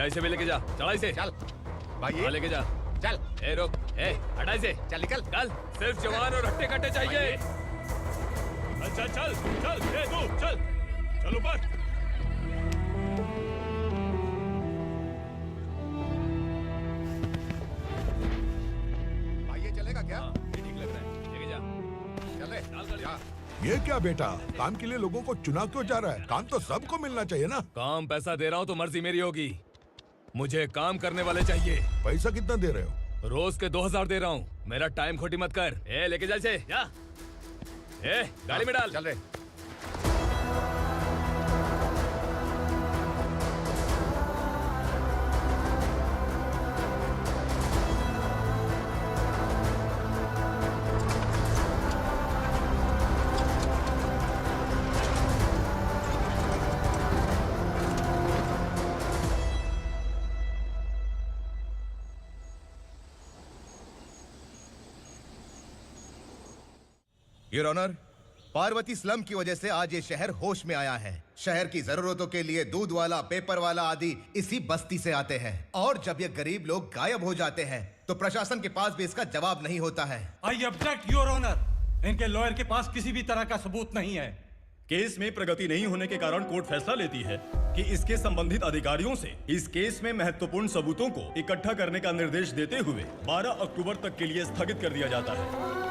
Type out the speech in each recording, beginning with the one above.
जा इसे भी लेके जा, चला इसे। चल भाई लेके जा। चल। ए रुक, ए हटा इसे। चल निकल। चल, सिर्फ जवान और हट्टे कट्टे चाहिए। चल चल चल, ए तू चल, चल ऊपर। भाई ये चलेगा क्या? ये ठीक लग रहा है, लेके जा। चल रे, चल कर जा। ये क्या बेटा, काम के लिए लोगों को चुना क्यों जा रहा है? काम तो सबको मिलना चाहिए ना। काम पैसा दे रहा हूँ तो मर्जी मेरी होगी, मुझे काम करने वाले चाहिए। पैसा कितना दे रहे हो? रोज के 2000 दे रहा हूँ, मेरा टाइम खोटी मत कर। ए लेके जा इसे, जा। ए गाड़ी में डाल। चल रे। योर ऑनर, पार्वती स्लम की वजह से आज ये शहर होश में आया है। शहर की जरूरतों के लिए दूध वाला, पेपर वाला आदि इसी बस्ती से आते हैं, और जब ये गरीब लोग गायब हो जाते हैं तो प्रशासन के पास भी इसका जवाब नहीं होता है। I object your honour. इनके लॉयर के पास किसी भी तरह का सबूत नहीं है। केस में प्रगति नहीं होने के कारण कोर्ट फैसला लेती है कि इसके संबंधित अधिकारियों से इस केस में महत्वपूर्ण सबूतों को इकट्ठा करने का निर्देश देते हुए 12 अक्टूबर तक के लिए स्थगित कर दिया जाता है।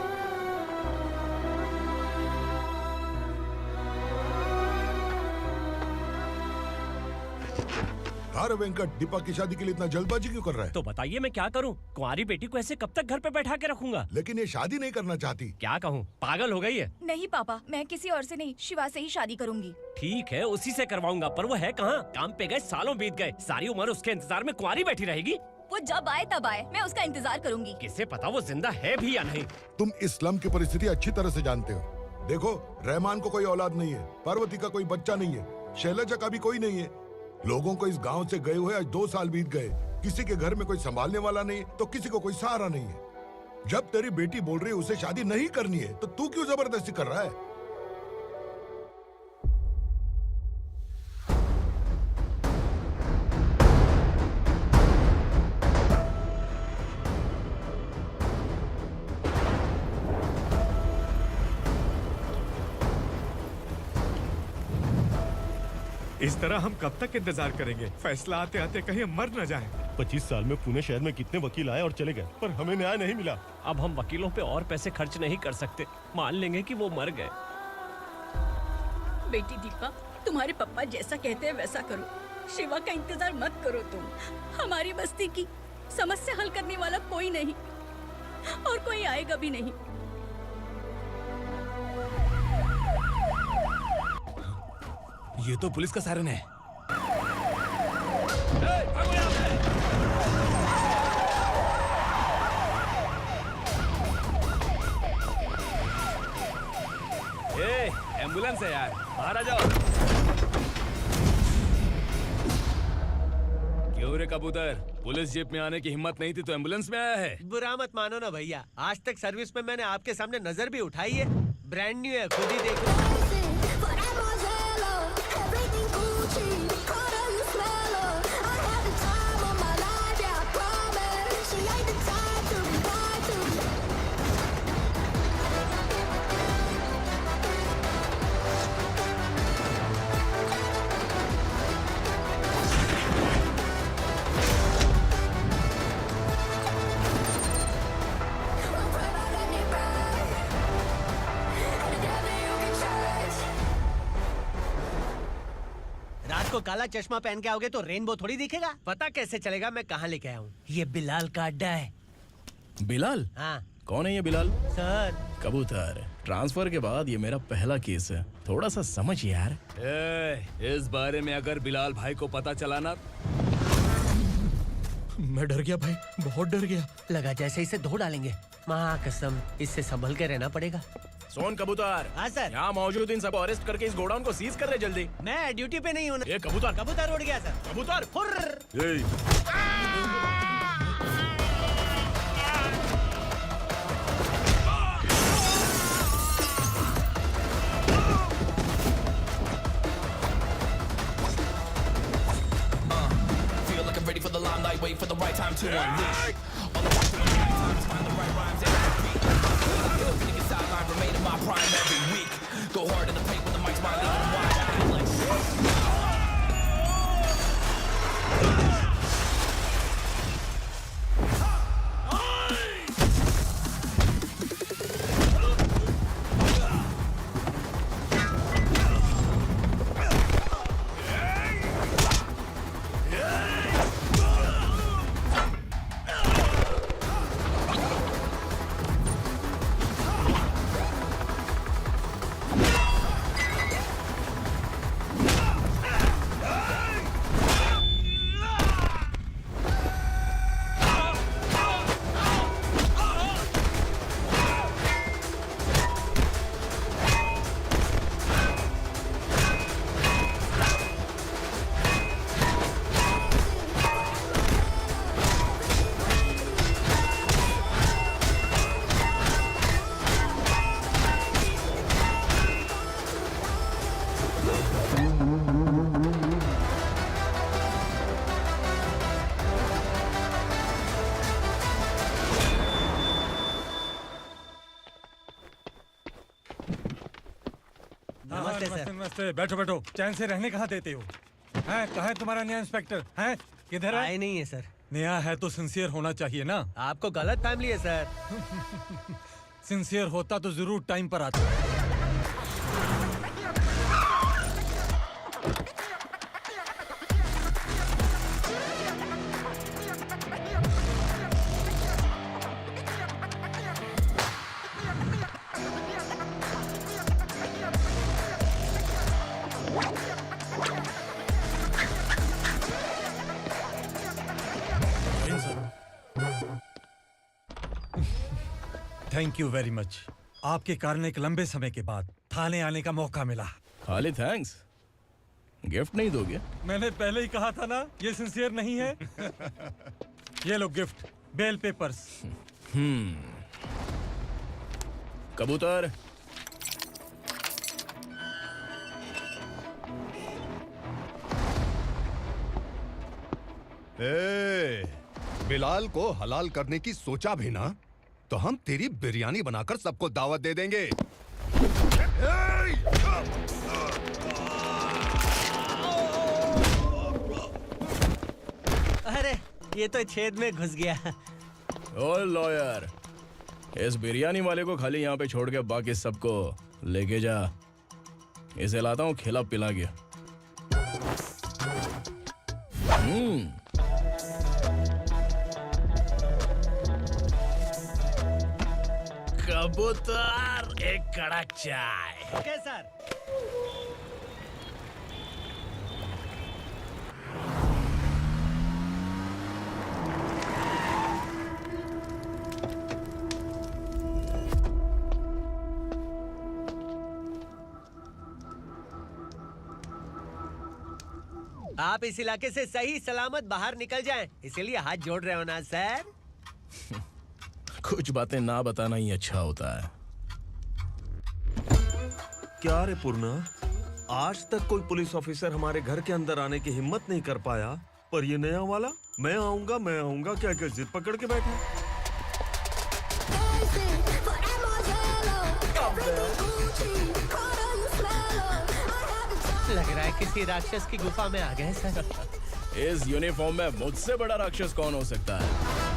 अरे वेंकट, दीपा की शादी के लिए इतना जल्दबाजी क्यों कर रहा है? तो बताइए मैं क्या करूं? कुंवारी बेटी को ऐसे कब तक घर पे बैठा के रखूंगा? लेकिन ये शादी नहीं करना चाहती। क्या कहूं, पागल हो गई है। नहीं पापा, मैं किसी और से नहीं, शिवा से ही शादी करूंगी। ठीक है, उसी से करवाऊंगा, पर वो है कहाँ? काम पे गए, सालों बीत गए, सारी उम्र उसके इंतजार में कुंवारी बैठी रहेगी। वो जब आए तब आए, मैं उसका इंतजार करूंगी। किसे पता वो जिंदा है भी या नहीं। तुम इस्लाम की परिस्थिति अच्छी तरह से जानते हो। देखो, रहमान को कोई औलाद नहीं है, पार्वती का कोई बच्चा नहीं है, शैलजा का भी कोई नहीं है। लोगों को इस गांव से गए हुए आज 2 साल बीत गए। किसी के घर में कोई संभालने वाला नहीं, तो किसी को कोई सहारा नहीं है। जब तेरी बेटी बोल रही है उसे शादी नहीं करनी है, तो तू क्यों जबरदस्ती कर रहा है? इस तरह हम कब तक इंतजार करेंगे? फैसला आते आते कहीं हम मर न जाएं। 25 साल में पुणे शहर में कितने वकील आए और चले गए, पर हमें न्याय नहीं मिला। अब हम वकीलों पे और पैसे खर्च नहीं कर सकते। मान लेंगे कि वो मर गए। बेटी दीपा, तुम्हारे पापा जैसा कहते हैं वैसा करो। शिवा का इंतजार मत करो तुम। हमारी बस्ती की समस्या हल करने वाला कोई नहीं, और कोई आएगा भी नहीं। ये तो पुलिस का सायरन है। ए, एम्बुलेंस है यार, बाहर आ जाओ। क्यों रे कबूतर, पुलिस जीप में आने की हिम्मत नहीं थी तो एम्बुलेंस में आया है? बुरा मत मानो ना भैया, आज तक सर्विस में मैंने आपके सामने नजर भी उठाई है। ब्रांड न्यू है, खुद ही देखो। को काला चश्मा पहन के आओगे तो रेनबो थोड़ी दिखेगा। पता कैसे चलेगा मैं कहाँ लेके आया हूँ? ये बिलाल का अड्डा है। बिलाल? हाँ। कौन है ये बिलाल? सर, कबूतर, ट्रांसफर के बाद ये मेरा पहला केस है, थोड़ा सा समझ यार। इस बारे में अगर बिलाल भाई को पता चला ना, मैं डर गया भाई, बहुत डर गया। लगा जैसे इसे धो डालेंगे। माँ कसम, इससे संभल के रहना पड़ेगा। सोन कबूतर। हाँ सर। यहाँ मौजूद इन सबको अरेस्ट करके इस गोडाउन को सीज कर रहे जल्दी। मैं ड्यूटी पे नहीं हूँ। ये कबूतर। कबूतर उड़ गया सर। कबूतर। time to unleash. All the work of my lifetime to find the right rhymes and beat. Niggas sideline remain in my prime every week. Go hard in the paint with the mic's my lead and wide. I feel like नमस्ते, बैठो बैठो। चैन से रहने कहाँ देते हो? हैं, कहाँ है तुम्हारा नया इंस्पेक्टर? हैं, किधर है? आए नहीं है सर। नया है तो सिंसियर होना चाहिए ना। आपको गलत फैमिली है सर। सिंसियर होता तो जरूर टाइम पर आता। Thank you very much. आपके कारण एक लंबे समय के बाद थाने आने का मौका मिला। खाली थैंक्स, गिफ्ट नहीं दोगे? मैंने पहले ही कहा था ना, ये सिंसियर नहीं है। ये लो गिफ्ट, बेल पेपर्स। कबूतर। बिलाल को हलाल करने की सोचा भी ना, तो हम तेरी बिरयानी बनाकर सबको दावत दे देंगे। अरे ये तो छेद में घुस गया। ओ लॉयर, इस बिरयानी वाले को खाली यहाँ पे छोड़ के बाकी सबको लेके जा। इसे लाता हूँ खिला पिला के। कबूतर, एक कड़क चाय। Okay sir. आप इस इलाके से सही सलामत बाहर निकल जाएं, इसीलिए हाथ जोड़ रहे हो ना सर? कुछ बातें ना बताना ही अच्छा होता है। क्या रे पूर्णा, आज तक कोई पुलिस ऑफिसर हमारे घर के अंदर आने की हिम्मत नहीं कर पाया, पर ये नया वाला मैं आऊंगा क्या क्या जिद पकड़ के बैठा। लग रहा है किसी राक्षस की गुफा में आ गए सर। इस यूनिफॉर्म में मुझसे बड़ा राक्षस कौन हो सकता है?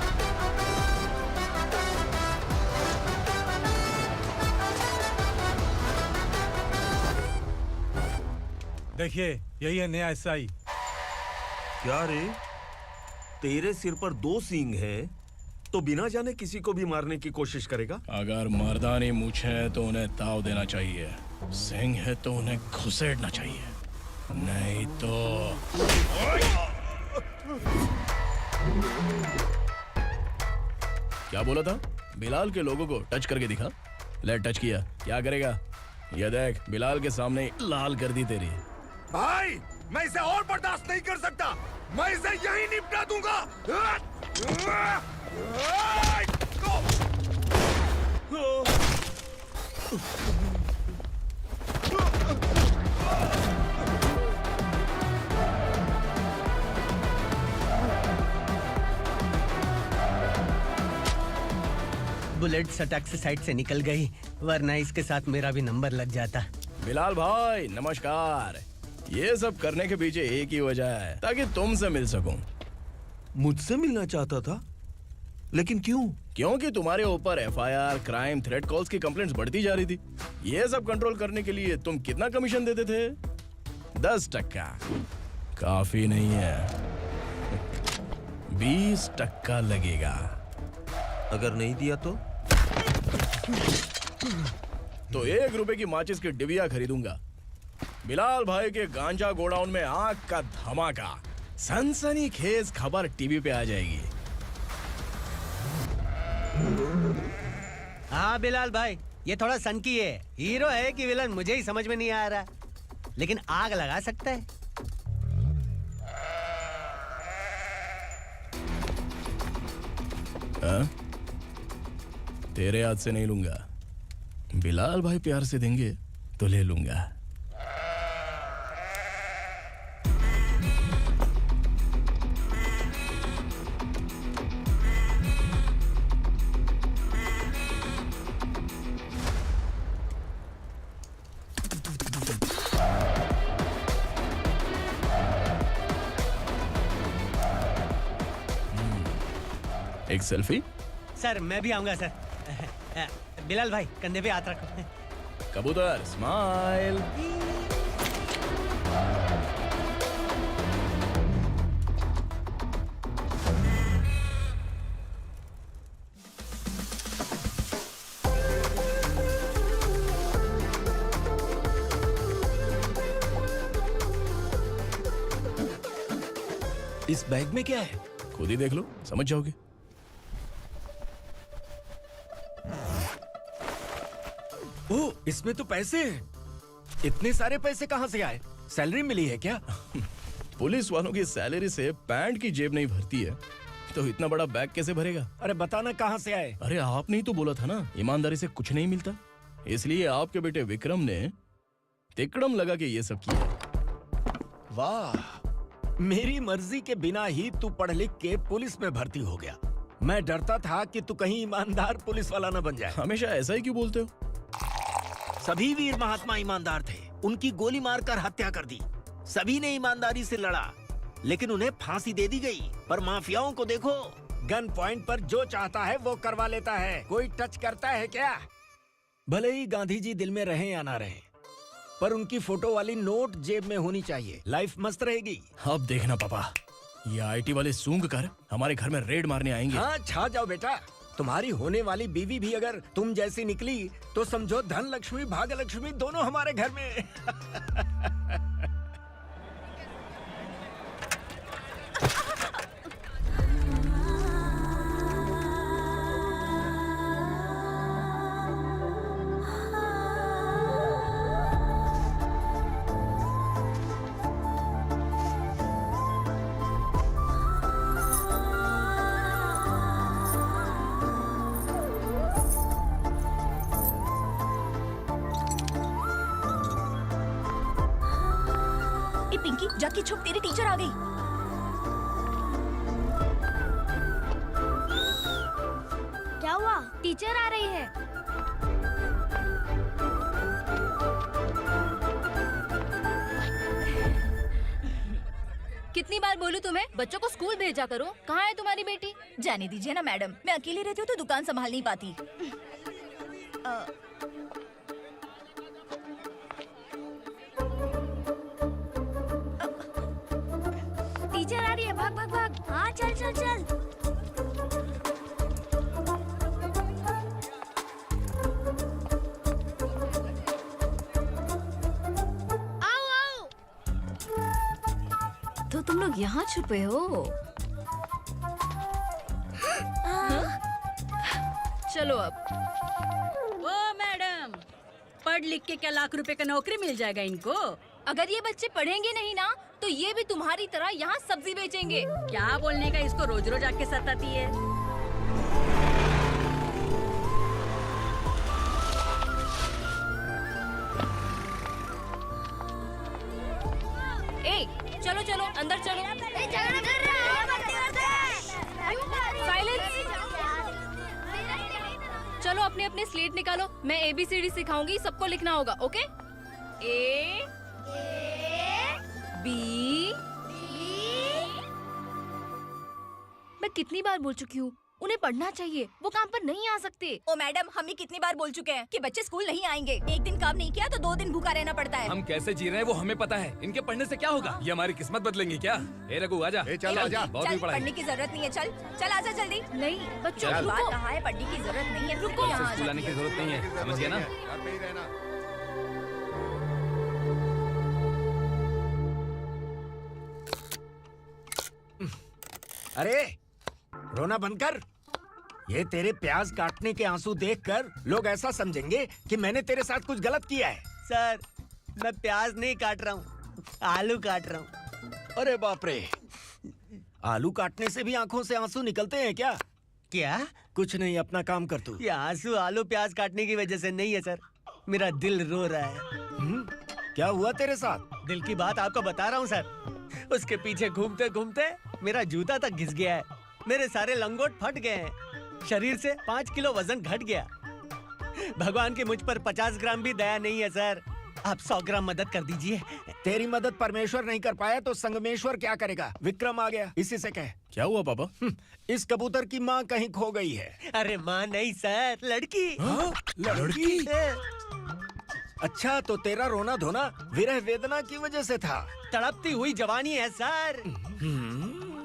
देखिए, यही है नया एसआई। क्या रे, तेरे सिर पर 2 सींग है तो बिना जाने किसी को भी मारने की कोशिश करेगा? अगर मर्दानी मूंछ है तो उन्हें ताव देना चाहिए, सिंह है तो उन्हें घुसेड़ना चाहिए, नहीं तो। क्या बोला था? बिलाल के लोगों को टच करके दिखा। ले टच किया, क्या करेगा? ये देख, बिलाल के सामने लाल कर दी तेरी। भाई, मैं इसे और बर्दाश्त नहीं कर सकता। मैं इसे यहीं निपटा दूंगा। बुलेट सटक से साइड से निकल गई, वरना इसके साथ मेरा भी नंबर लग जाता। बिलाल भाई नमस्कार। ये सब करने के पीछे एक ही वजह है, ताकि तुमसे मिल सकूं। मुझसे मिलना चाहता था, लेकिन क्यों? क्योंकि तुम्हारे ऊपर एफआईआर, क्राइम, थ्रेट कॉल्स की कंप्लेंट्स बढ़ती जा रही थी। ये सब कंट्रोल करने के लिए तुम कितना कमीशन देते थे? 10%। काफी नहीं है, 20% लगेगा। अगर नहीं दिया तो 1 रुपए की माचिस की डिबिया खरीदूंगा। बिलाल भाई के गांजा गोडाउन में आग का धमाका, सनसनीखेज खबर टीवी पे आ जाएगी। हाँ बिलाल भाई, ये थोड़ा सनकी है। हीरो है कि विलन मुझे ही समझ में नहीं आ रहा, लेकिन आग लगा सकता है। तेरे हाथ से नहीं लूंगा, बिलाल भाई प्यार से देंगे तो ले लूंगा। एक सेल्फी? सर मैं भी आऊंगा सर। बिलाल भाई कंधे पे हाथ रखो। कबूतर स्माइल। इस बैग में क्या है? खुद ही देख लो, समझ जाओगे। ओह, इसमें तो पैसे हैं। इतने सारे पैसे कहाँ से आए? सैलरी मिली है क्या? पुलिस वालों की सैलरी से पैंट की जेब नहीं भरती है, तो इतना बड़ा बैग कैसे भरेगा? अरे बताना कहाँ से आए? अरे आपने ही तो बोला था ना, ईमानदारी से कुछ नहीं मिलता। इसलिए आपके बेटे विक्रम ने तिकड़म लगा के ये सब किया। वाह, मेरी मर्जी के बिना ही तू पढ़ लिख के पुलिस में भर्ती हो गया। मैं डरता था कि तू कहीं ईमानदार पुलिस वाला न बन जाए। हमेशा ऐसा ही क्यों बोलते हो? सभी वीर महात्मा ईमानदार थे, उनकी गोली मारकर हत्या कर दी। सभी ने ईमानदारी से लड़ा, लेकिन उन्हें फांसी दे दी गई। पर माफियाओं को देखो, गन पॉइंट पर जो चाहता है वो करवा लेता है। कोई टच करता है क्या? भले ही गांधी जी दिल में रहे या ना रहे, पर उनकी फोटो वाली नोट जेब में होनी चाहिए। लाइफ मस्त रहेगी। अब देखना पापा, ये आईटी वाले सूंघ कर हमारे घर में रेड मारने आएंगे। हाँ, छा जाओ बेटा। तुम्हारी होने वाली बीवी भी अगर तुम जैसी निकली तो समझो धन लक्ष्मी भाग्य लक्ष्मी दोनों हमारे घर में। पिंकी जाके छुप, तेरी टीचर आ गई। क्या हुआ? टीचर आ रही है। कितनी बार बोलूं तुम्हें, बच्चों को स्कूल भेजा करो। कहाँ है तुम्हारी बेटी? जाने दीजिए ना मैडम, मैं अकेली रहती हूँ तो दुकान संभाल नहीं पाती। टीचर आ रही है, भाग भाग भाग। हाँ चल चल चल। आओ आओ। तो तुम लोग यहाँ छुपे हो? चलो अब। ओ मैडम, पढ़ लिख के क्या लाख रुपए का नौकरी मिल जाएगा इनको? अगर ये बच्चे पढ़ेंगे नहीं ना, तो ये भी तुम्हारी तरह यहाँ सब्जी बेचेंगे। क्या बोलने का, इसको रोज रोज आके सताती है। ए, चलो चलो अंदर चलो। साइलेंस। दोनों अपने अपने स्लेट निकालो, मैं ABCD सिखाऊंगी, सबको लिखना होगा, ओके? A B। मैं कितनी बार बोल चुकी हूँ, उन्हें पढ़ना चाहिए, वो काम पर नहीं आ सकते। ओ मैडम, हम ही कितनी बार बोल चुके हैं कि बच्चे स्कूल नहीं आएंगे। एक दिन काम नहीं किया तो 2 दिन भूखा रहना पड़ता है। हम कैसे जी रहे हैं वो हमें पता है, इनके पढ़ने से क्या होगा? ये हमारी किस्मत बदलेंगे क्या? ए रघु आजा। चल आजा। बहुत चल, भी पढ़ाई। पढ़ने की जरूरत नहीं है, चल आजा जल्दी। नहीं बच्चों, चल। बात रुको। कहा है, पढ़ने की जरूरत नहीं है, रुको कल से यहाँ आ स्कूल आने जाती की है। जरूरत नहीं है, समझ गया ना? घर में ही रहना। अरे रोना बंद कर। ये तेरे प्याज काटने के आंसू देखकर लोग ऐसा समझेंगे कि मैंने तेरे साथ कुछ गलत किया है। सर, मैं प्याज नहीं काट रहा हूँ, आलू काट रहा हूँ। अरे बाप रे, आलू काटने से भी आंखों से आंसू निकलते हैं क्या? क्या? कुछ नहीं, अपना काम कर तू। ये आंसू आलू प्याज काटने की वजह से नहीं है सर, मेरा दिल रो रहा है। क्या हुआ तेरे साथ? दिल की बात आपको बता रहा हूँ सर। उसके पीछे घूमते घूमते मेरा जूता तक घिस गया है, मेरे सारे लंगोट फट गए हैं, शरीर से 5 किलो वजन घट गया। भगवान की मुझ पर 50 ग्राम भी दया नहीं है सर, आप 100 ग्राम मदद कर दीजिए। तेरी मदद परमेश्वर नहीं कर पाया तो संगमेश्वर क्या करेगा? विक्रम आ गया, इसी से कह। क्या हुआ पापा? इस कबूतर की माँ कहीं खो गई है। अरे माँ नहीं सर, लड़की। लड़की? अच्छा, तो तेरा रोना धोना विरह वेदना की वजह से था। तड़पती हुई जवानी है सर।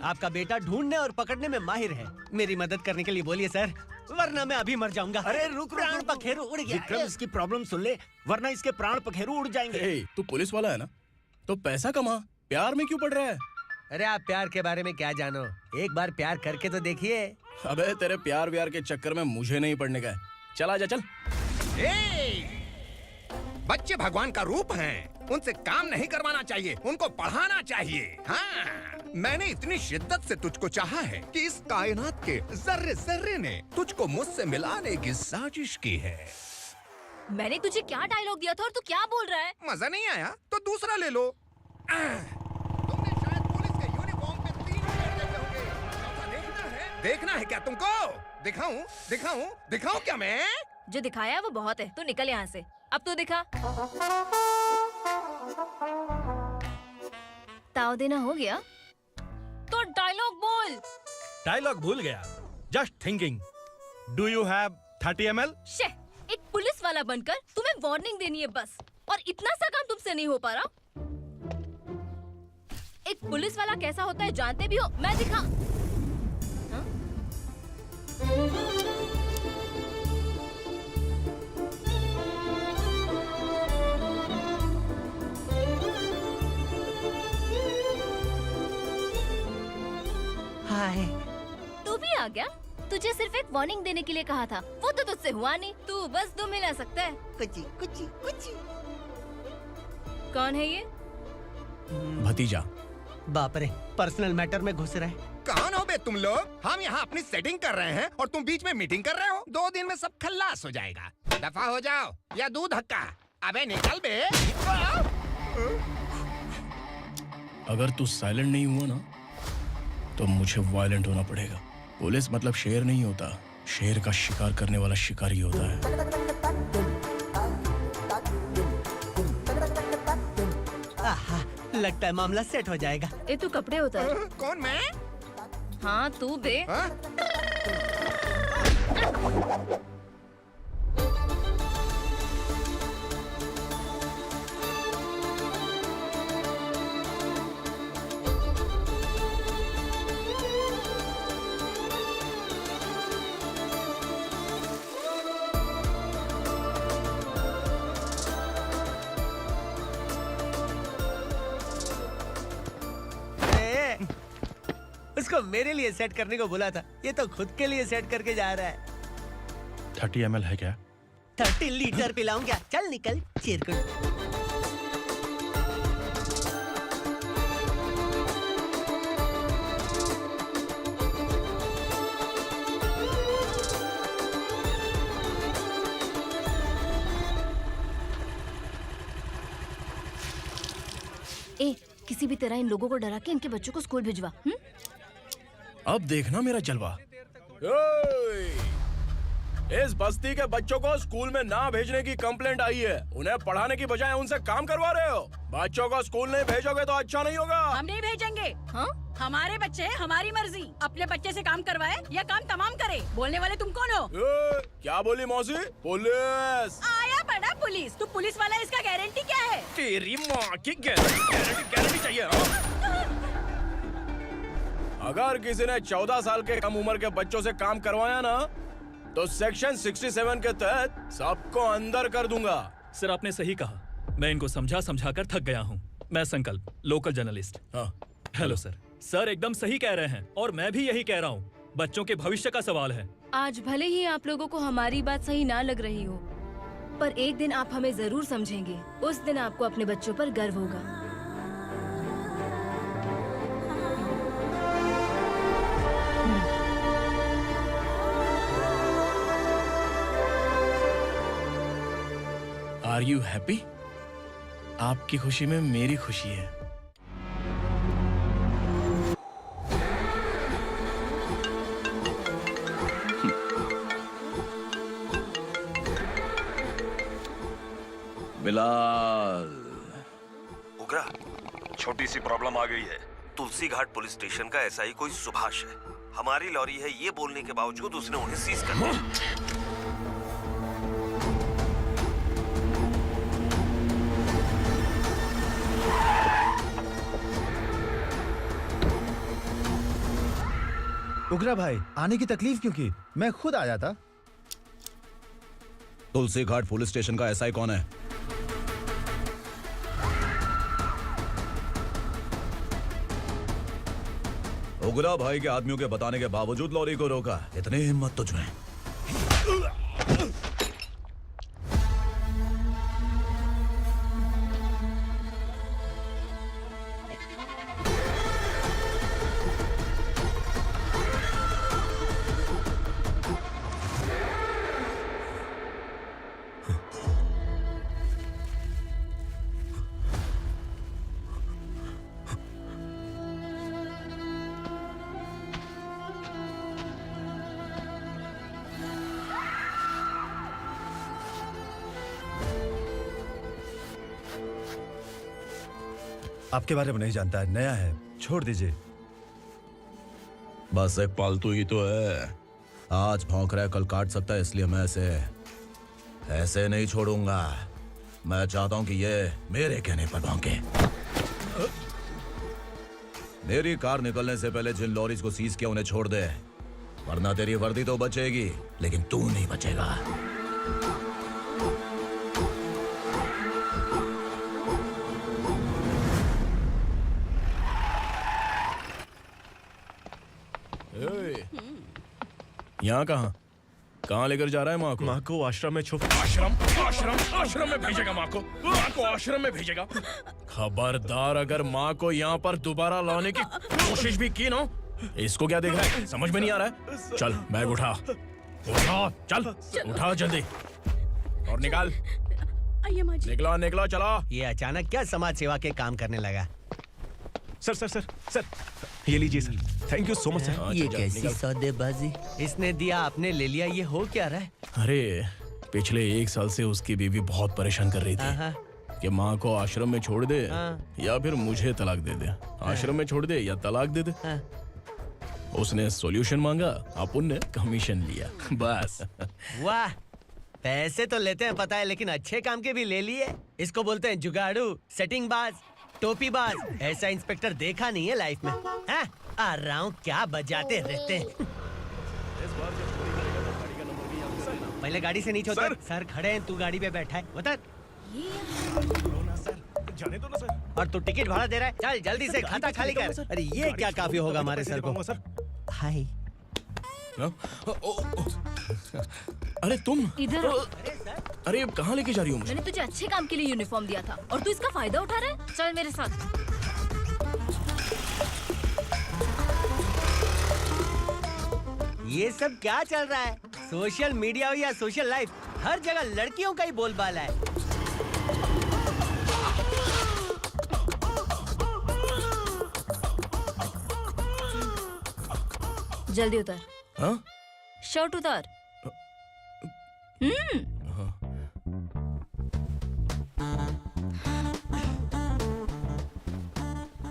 आपका बेटा ढूंढने और पकड़ने में माहिर है, मेरी मदद करने के लिए बोलिए सर, वरना मैं अभी मर जाऊंगा। अरे रुक, प्राण पखेरु उड़ गया। विक्रम, इसकी प्रॉब्लम सुन ले, वरना इसके प्राण पखेरु उड़ जाएंगे। ए, तू पुलिस वाला है ना, तो पैसा कमा, प्यार में क्यों पड़ रहा है? अरे आप प्यार के बारे में क्या जानो, एक बार प्यार करके तो देखिए। अबे तेरे प्यार व्यार के चक्कर में मुझे नहीं पड़ने का है, चल आजा चल। बच्चे भगवान का रूप हैं, उनसे काम नहीं करवाना चाहिए, उनको पढ़ाना चाहिए। हाँ, मैंने इतनी शिद्दत से तुझको चाहा है कि इस कायनात के जर्रे जर्रे ने तुझको मुझसे मिलाने की साजिश की है। मैंने तुझे क्या डायलॉग दिया था और तू क्या बोल रहा है? मजा नहीं आया तो दूसरा ले लो। तुमने शायद पुलिस के यूनिफॉर्म पे 3 पैर देखे होंगे। चौथा देखना है क्या तुमको? दिखाऊं दिखाऊं दिखाऊं क्या मैं? जो दिखाया वो बहुत है, तू निकल यहाँ से। अब तू दिखा। ताव देना हो गया तो डायलॉग बोल। डायलॉग भूल गया। Just thinking, do you have 30 ml? शे, एक पुलिस वाला बनकर तुम्हें वार्निंग देनी है बस, और इतना सा काम तुमसे नहीं हो पा रहा। एक पुलिस वाला कैसा होता है जानते भी हो? मैं दिखा। हाँ? हाय। तू भी आ गया? तुझे सिर्फ एक वार्निंग देने के लिए कहा था, वो तो तुझसे हुआ नहीं। तू बस दो मिला सकता है। कुछ कुछ। कौन है ये? भतीजा। बाप रे, पर्सनल मैटर में घुस रहे। कौन हो बे तुम लोग? हम यहाँ अपनी सेटिंग कर रहे हैं और तुम बीच में मीटिंग कर रहे हो। 2 दिन में सब खल्लास हो जाएगा। दफा हो जाओ या दूध हक्का। अबे निकल बे। अगर तू साइलेंट नहीं हुआ ना तो मुझे वायलेंट होना पड़ेगा। पुलिस मतलब शेर नहीं होता, शेर का शिकार करने वाला शिकारी होता है। आहा, लगता है मामला सेट हो जाएगा। ए तू कपड़े उतार। कौन मैं? हाँ तू बे। हाँ? उसको मेरे लिए सेट करने को बोला था, ये तो खुद के लिए सेट करके जा रहा है। 30 ml है क्या? 30 लीटर पिलाऊं क्या? चल निकल चिरकुट। ए, किसी भी तरह इन लोगों को डरा के इनके बच्चों को स्कूल भिजवा। अब देखना मेरा जलवा। इस बस्ती के बच्चों को स्कूल में ना भेजने की कंप्लेंट आई है। उन्हें पढ़ाने की बजाय उनसे काम करवा रहे हो। बच्चों को स्कूल नहीं भेजोगे तो अच्छा नहीं होगा। हम नहीं भेजेंगे। हाँ? हमारे बच्चे हमारी मर्जी। अपने बच्चे से काम करवाए या काम तमाम करे। बोलने वाले तुम कौन हो? क्या बोली मौसी? पुलिस आया बड़ा पुलिस। तू पुलिस वाला, इसका गारंटी क्या है? तेरी माँ की गारंटी चाहिए। अगर किसी ने 14 साल के कम उम्र के बच्चों से काम करवाया ना तो सेक्शन 67 के तहत सबको अंदर कर दूंगा। सर आपने सही कहा। मैं इनको समझा कर थक गया हूँ। मैं संकल्प, लोकल जर्नलिस्ट। हाँ। Hello sir. सर एकदम सही कह रहे हैं और मैं भी यही कह रहा हूँ। बच्चों के भविष्य का सवाल है। आज भले ही आप लोगों को हमारी बात सही ना लग रही हो, पर एक दिन आप हमें जरूर समझेंगे। उस दिन आपको अपने बच्चों पर गर्व होगा। Are you happy? आपकी खुशी में मेरी खुशी है। बिलाल। उगरा, छोटी सी प्रॉब्लम आ गई है। तुलसी घाट पुलिस स्टेशन का एसआई कोई सुभाष है। हमारी लॉरी है ये बोलने के बावजूद उसने उन्हें सीज कर दिया। उगरा भाई, आने की तकलीफ क्यों की? मैं खुद आ जाता। तुलसी घाट पुलिस स्टेशन का एसआई कौन है? उगरा भाई के आदमियों के बताने के बावजूद लॉरी को रोका। इतनी हिम्मत तुझमें? आपके बारे में नहीं जानता है, नया है, छोड़ दीजिए। बस एक पालतू ही तो है। आज भौंक रहा है, कल काट सकता है, इसलिए मैं ऐसे नहीं छोड़ूंगा। मैं चाहता हूं कि ये मेरे कहने पर भौंके। मेरी कार निकलने से पहले जिन लॉरीज को सीज किया उन्हें छोड़ दे, वरना तेरी वर्दी तो बचेगी लेकिन तू नहीं बचेगा। यहाँ कहाँ लेकर जा रहा है? माँ को आश्रम में छुप। आश्रम में भेजेगा माँ को आश्रम में भेजेगा। खबरदार, अगर माँ को यहाँ पर दोबारा लाने की कोशिश भी की ना। इसको क्या देख रहा है? समझ में नहीं आ रहा है? चल बैग उठा, चल उठा जल्दी और निकाल। निकला चला। ये अचानक क्या समाज सेवा के काम करने लगा? सर ये लीजिए sir. Thank you so much sir. ये कैसी सौदेबाजी? इसने दिया, आपने ले लिया, ये हो क्या रहा है? अरे पिछले 1 साल से उसकी बीवी बहुत परेशान कर रही थी कि माँ को आश्रम में छोड़ दे या फिर मुझे तलाक दे दे। आश्रम में छोड़ दे या तलाक दे दे। उसने सॉल्यूशन मांगा, अपन ने कमीशन लिया, बस। वाह, पैसे तो लेते हैं पता है, लेकिन अच्छे काम के भी ले लिए। इसको बोलते हैं जुगाड़ू, सेटिंग बाज, टोपी बाज। ऐसा इंस्पेक्टर देखा नहीं है लाइफ में। हाँ? आ रहा हूँ, क्या बजाते रहते हैं। पहले गाड़ी से नीचे उतर। सर खड़े हैं, तू गाड़ी पे बैठा है, उतर। जाने दो ना सर। और तू टिकट भाड़ा दे रहा है, चल जल्दी से खाता खाली कर। अरे ये क्या काफी होगा हमारे सर को। हाय। अरे तुम इधर। अरे कहाँ लेके जा रही हो? मैंने तुझे अच्छे काम के लिए यूनिफॉर्म दिया था और तू इसका फायदा उठा रहा है। चल मेरे साथ। ये सब क्या चल रहा है? सोशल मीडिया हो या सोशल लाइफ, हर जगह लड़कियों का ही बोलबाला है। जल्दी उतर। हाँ? शर्ट उतार।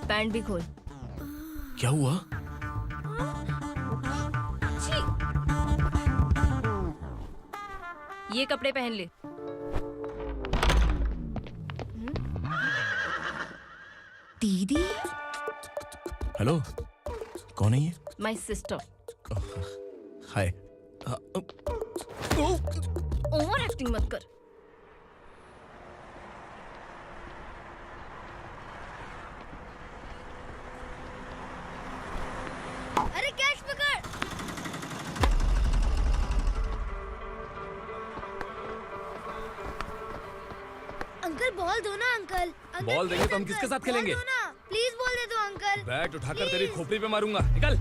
पैंट भी खोल। क्या हुआ? छी! ये कपड़े पहन ले। दीदी, हेलो, कौन है ये? My sister. Hi. Over acting मत कर। अरे कैच पकड़। अंकल बॉल दो ना अंकल। बॉल देंगे तो हम किसके साथ खेलेंगे? प्लीज बॉल दे दो अंकल। बैट उठाकर तेरी खोपड़ी पे मारूंगा, निकल।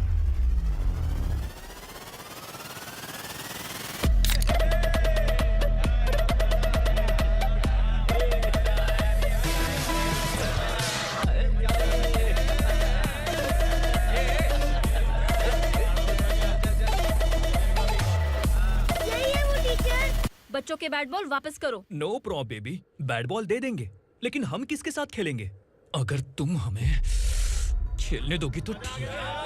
बच्चों के बैट बॉल वापस करो। No problem baby, bat ball दे देंगे, लेकिन हम किसके साथ खेलेंगे? अगर तुम हमें खेलने दोगी तो ठीक है।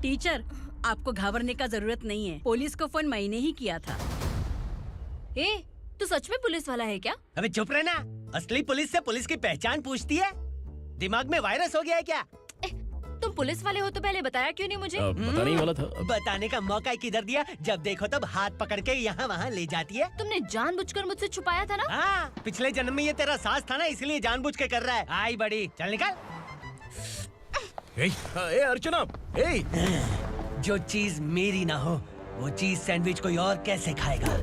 टीचर, आपको घबराने का जरूरत नहीं है। पुलिस को फोन मैंने ही किया था। ए, तू सच में पुलिस वाला है क्या? अबे चुप रहना। असली पुलिस से पुलिस की पहचान पूछती है? दिमाग में वायरस हो गया है क्या? तुम पुलिस वाले हो तो पहले बताया क्यों नहीं मुझे? बताने ही वाला था। बताने का मौका किधर दिया? जब देखो तब हाथ पकड़ के यहाँ वहाँ ले जाती है। तुमने जानबूझकर मुझसे छुपाया था ना? हाँ, पिछले जन्म में ये तेरा सास था ना, इसलिए जानबूझ के कर रहा है। आई बड़ी, चल निकल। ए अर्चना, जो चीज मेरी ना हो वो चीज सैंडविच कोई और कैसे खाएगा?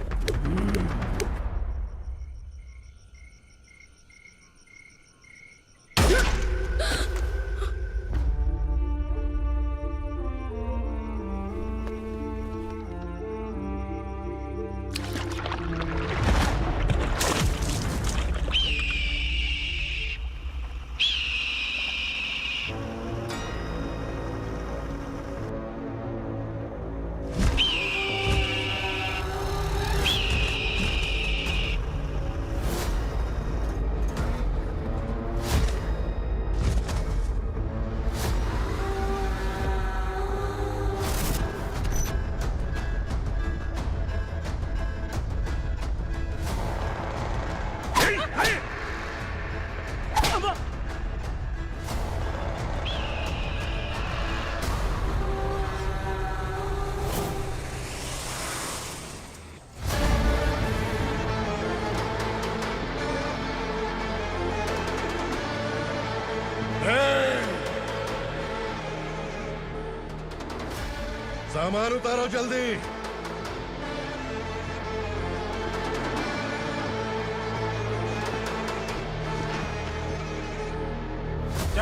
सामान उतारो जल्दी।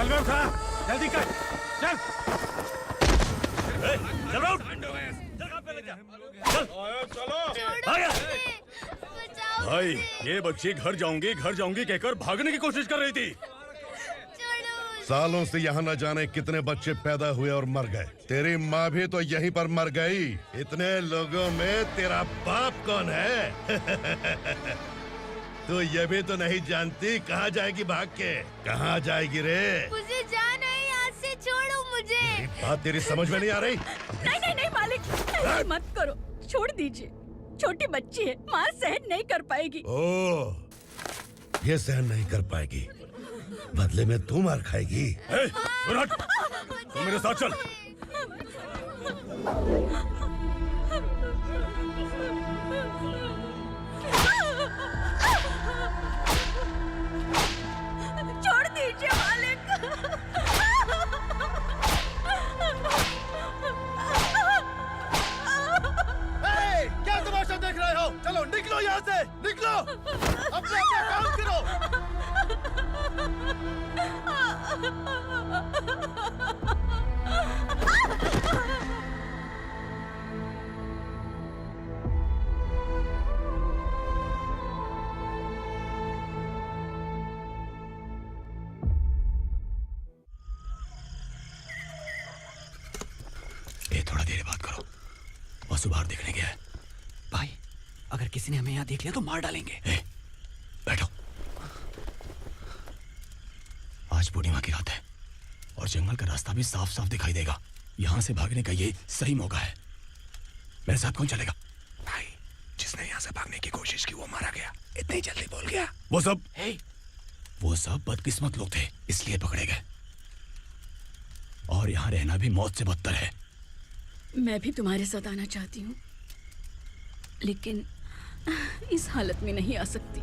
चल बे उठा, जल्दी कर, चल। चल उठ। भाई ये बच्ची घर जाऊंगी कहकर भागने की कोशिश कर रही थी। सालों से यहाँ न जाने कितने बच्चे पैदा हुए और मर गए। तेरी माँ भी तो यहीं पर मर गई। इतने लोगों में तेरा बाप कौन है? तू ये भी तो नहीं जानती कहाँ जाएगी भाग के? कहाँ जाएगी रे? मुझे जाना है, यहाँ से छोड़ो मुझे। बात तेरी समझ में नहीं आ रही? नहीं मालिक, ऐसे मत करो, छोड़ दीजिए। छोटी बच्ची है, माँ सहन नहीं कर पाएगी। ओह, ये सहन नहीं कर पाएगी, बदले में तू मार खाएगी। तू मेरे साथ चल। छोड़ दीजिए मालिक। क्या तमाशा देख रहे हो? चलो निकलो यहाँ से, निकलो। अपना काम करो। ये थोड़ा देर बात करो, वसु बाहर देखने गया है। भाई, अगर किसी ने हमें यहाँ देख लिया तो मार डालेंगे। बैठो। आज पूर्णिमा की रात है और जंगल का रास्ता भी साफ साफ दिखाई देगा। यहाँ से भागने का ये सही मौका है। मेरे साथ कौन चलेगा? भाई, जिसने यहाँ से भागने की कोशिश की वो मारा गया। इतनी जल्दी बोल गया। वो सब बदकिस्मत लोग थे, इसलिए पकड़े गए। और यहाँ रहना भी मौत से बदतर है। मैं भी तुम्हारे साथ आना चाहती हूँ, लेकिन इस हालत में नहीं आ सकती।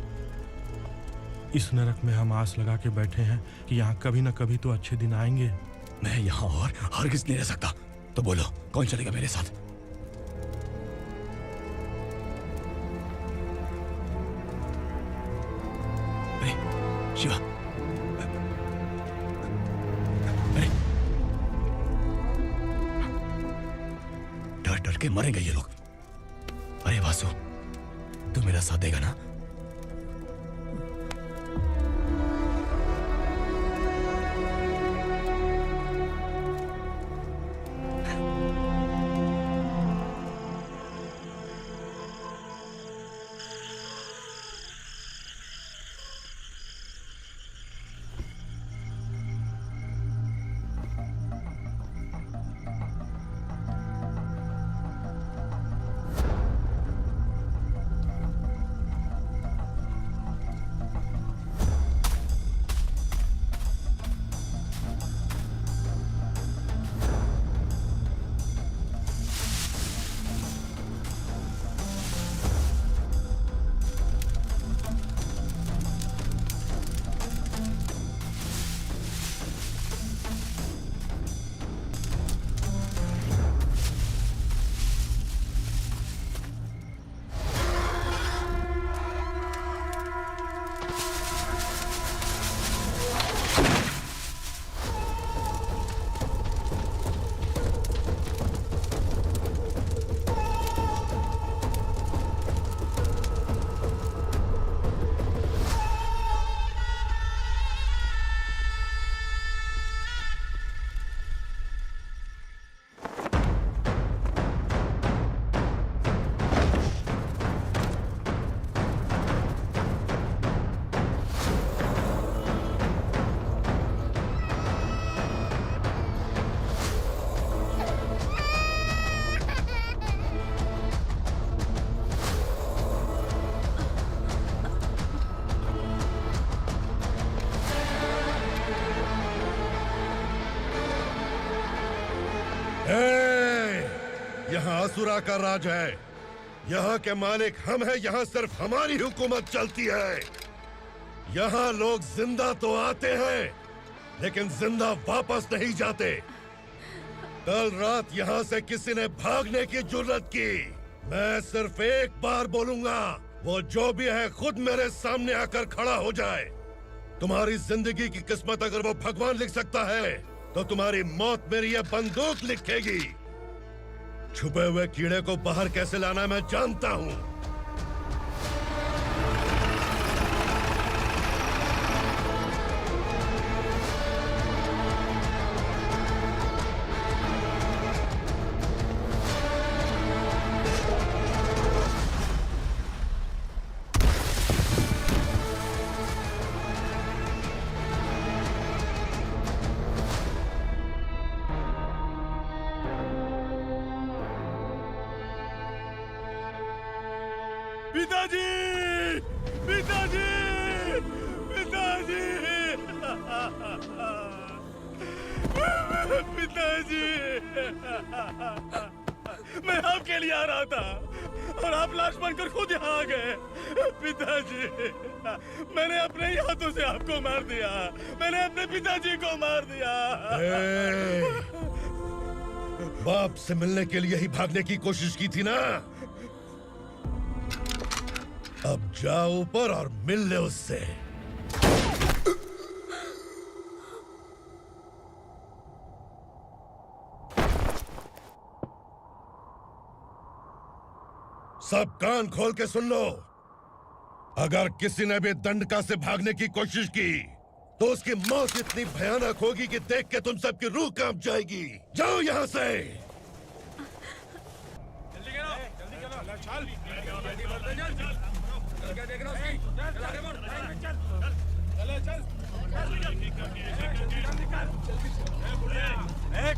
इस नरक में हम आस लगा के बैठे हैं कि यहाँ कभी न कभी तो अच्छे दिन आएंगे। मैं यहाँ और हरगिज़ नहीं रह सकता। तो बोलो, कौन चलेगा मेरे साथ? अरे शिवा, अरे डर डर के मरेंगे ये लोग। अरे वासु, तू मेरा साथ देगा ना? यहाँ असुरा का राज है। यहाँ के मालिक हम हैं। यहाँ सिर्फ हमारी हुकूमत चलती है। यहाँ लोग जिंदा तो आते हैं, लेकिन जिंदा वापस नहीं जाते। कल रात यहाँ से किसी ने भागने की जुर्रत की, मैं सिर्फ एक बार बोलूंगा, वो जो भी है खुद मेरे सामने आकर खड़ा हो जाए। तुम्हारी जिंदगी की किस्मत अगर वो भगवान लिख सकता है तो तुम्हारी मौत मेरी ये बंदूक लिखेगी। छुपे हुए कीड़े को बाहर कैसे लाना मैं जानता हूँ। पिताजी, पिताजी, पिताजी, पिताजी, मैं आपके लिए आ रहा था और आप लाश बनकर खुद यहाँ आ गए। पिताजी, मैंने अपने ही हाथों से आपको मार दिया। मैंने अपने पिताजी को मार दिया। बाप से मिलने के लिए ही भागने की कोशिश की थी ना? अब जाओ ऊपर और मिल ले उससे। सब कान खोल के सुन लो। अगर किसी ने भी दंडका से भागने की कोशिश की तो उसकी मौत इतनी भयानक होगी कि देख के तुम सबकी रूह कांप जाएगी। जाओ यहां से।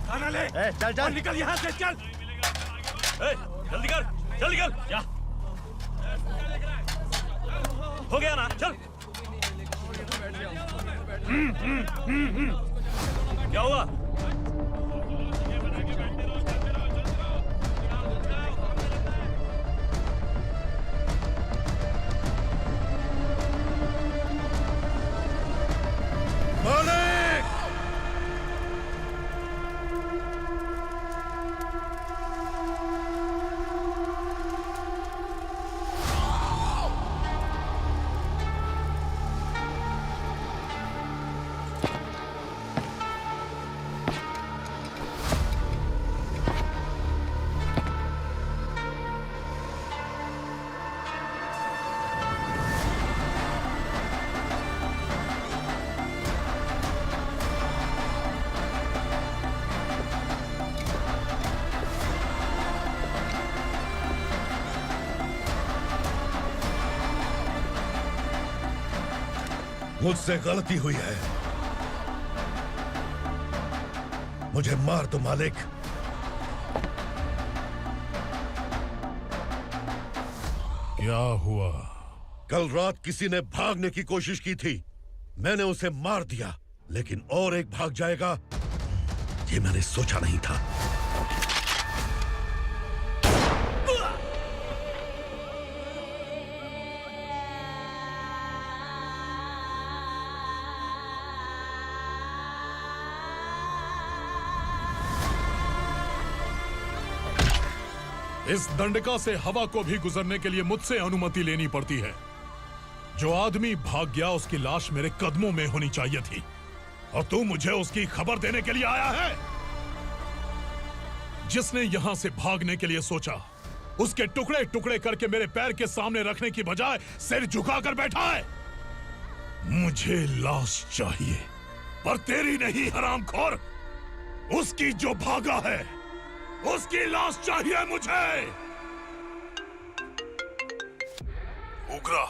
खाना ले। चल चल निकल यहाँ से, चल। जल्दी कर, जल्दी कर। क्या हो गया ना? चल। क्या हुआ? मालिक! मुझसे गलती हुई है, मुझे मार दो मालिक। क्या हुआ? कल रात किसी ने भागने की कोशिश की थी, मैंने उसे मार दिया, लेकिन और एक भाग जाएगा ये मैंने सोचा नहीं था। इस दंडका से हवा को भी गुजरने के लिए मुझसे अनुमति लेनी पड़ती है। जो आदमी भाग गया उसकी लाश मेरे कदमों में होनी चाहिए थी, और तू मुझे उसकी खबर देने के लिए आया है। जिसने यहां से भागने के लिए सोचा, उसके टुकड़े टुकड़े करके मेरे पैर के सामने रखने की बजाय सिर झुकाकर बैठा है। मुझे लाश चाहिए, पर तेरी नहीं हरामखोर, उसकी जो भागा है उसकी लाश चाहिए मुझे। उग्रा,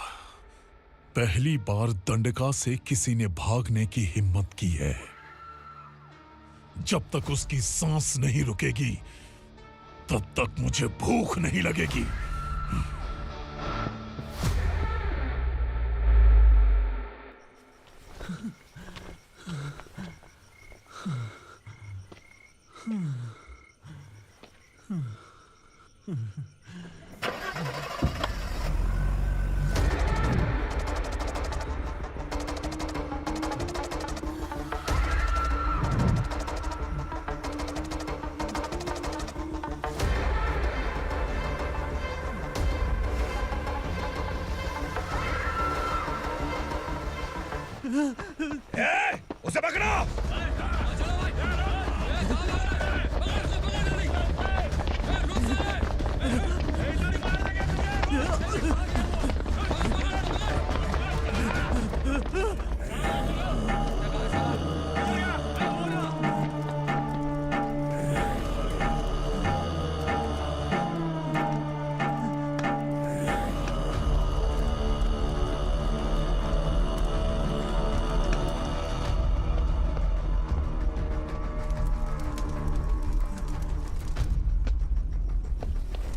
पहली बार दंडका से किसी ने भागने की हिम्मत की है। जब तक उसकी सांस नहीं रुकेगी तब तक मुझे भूख नहीं लगेगी। उसे पकड़ो।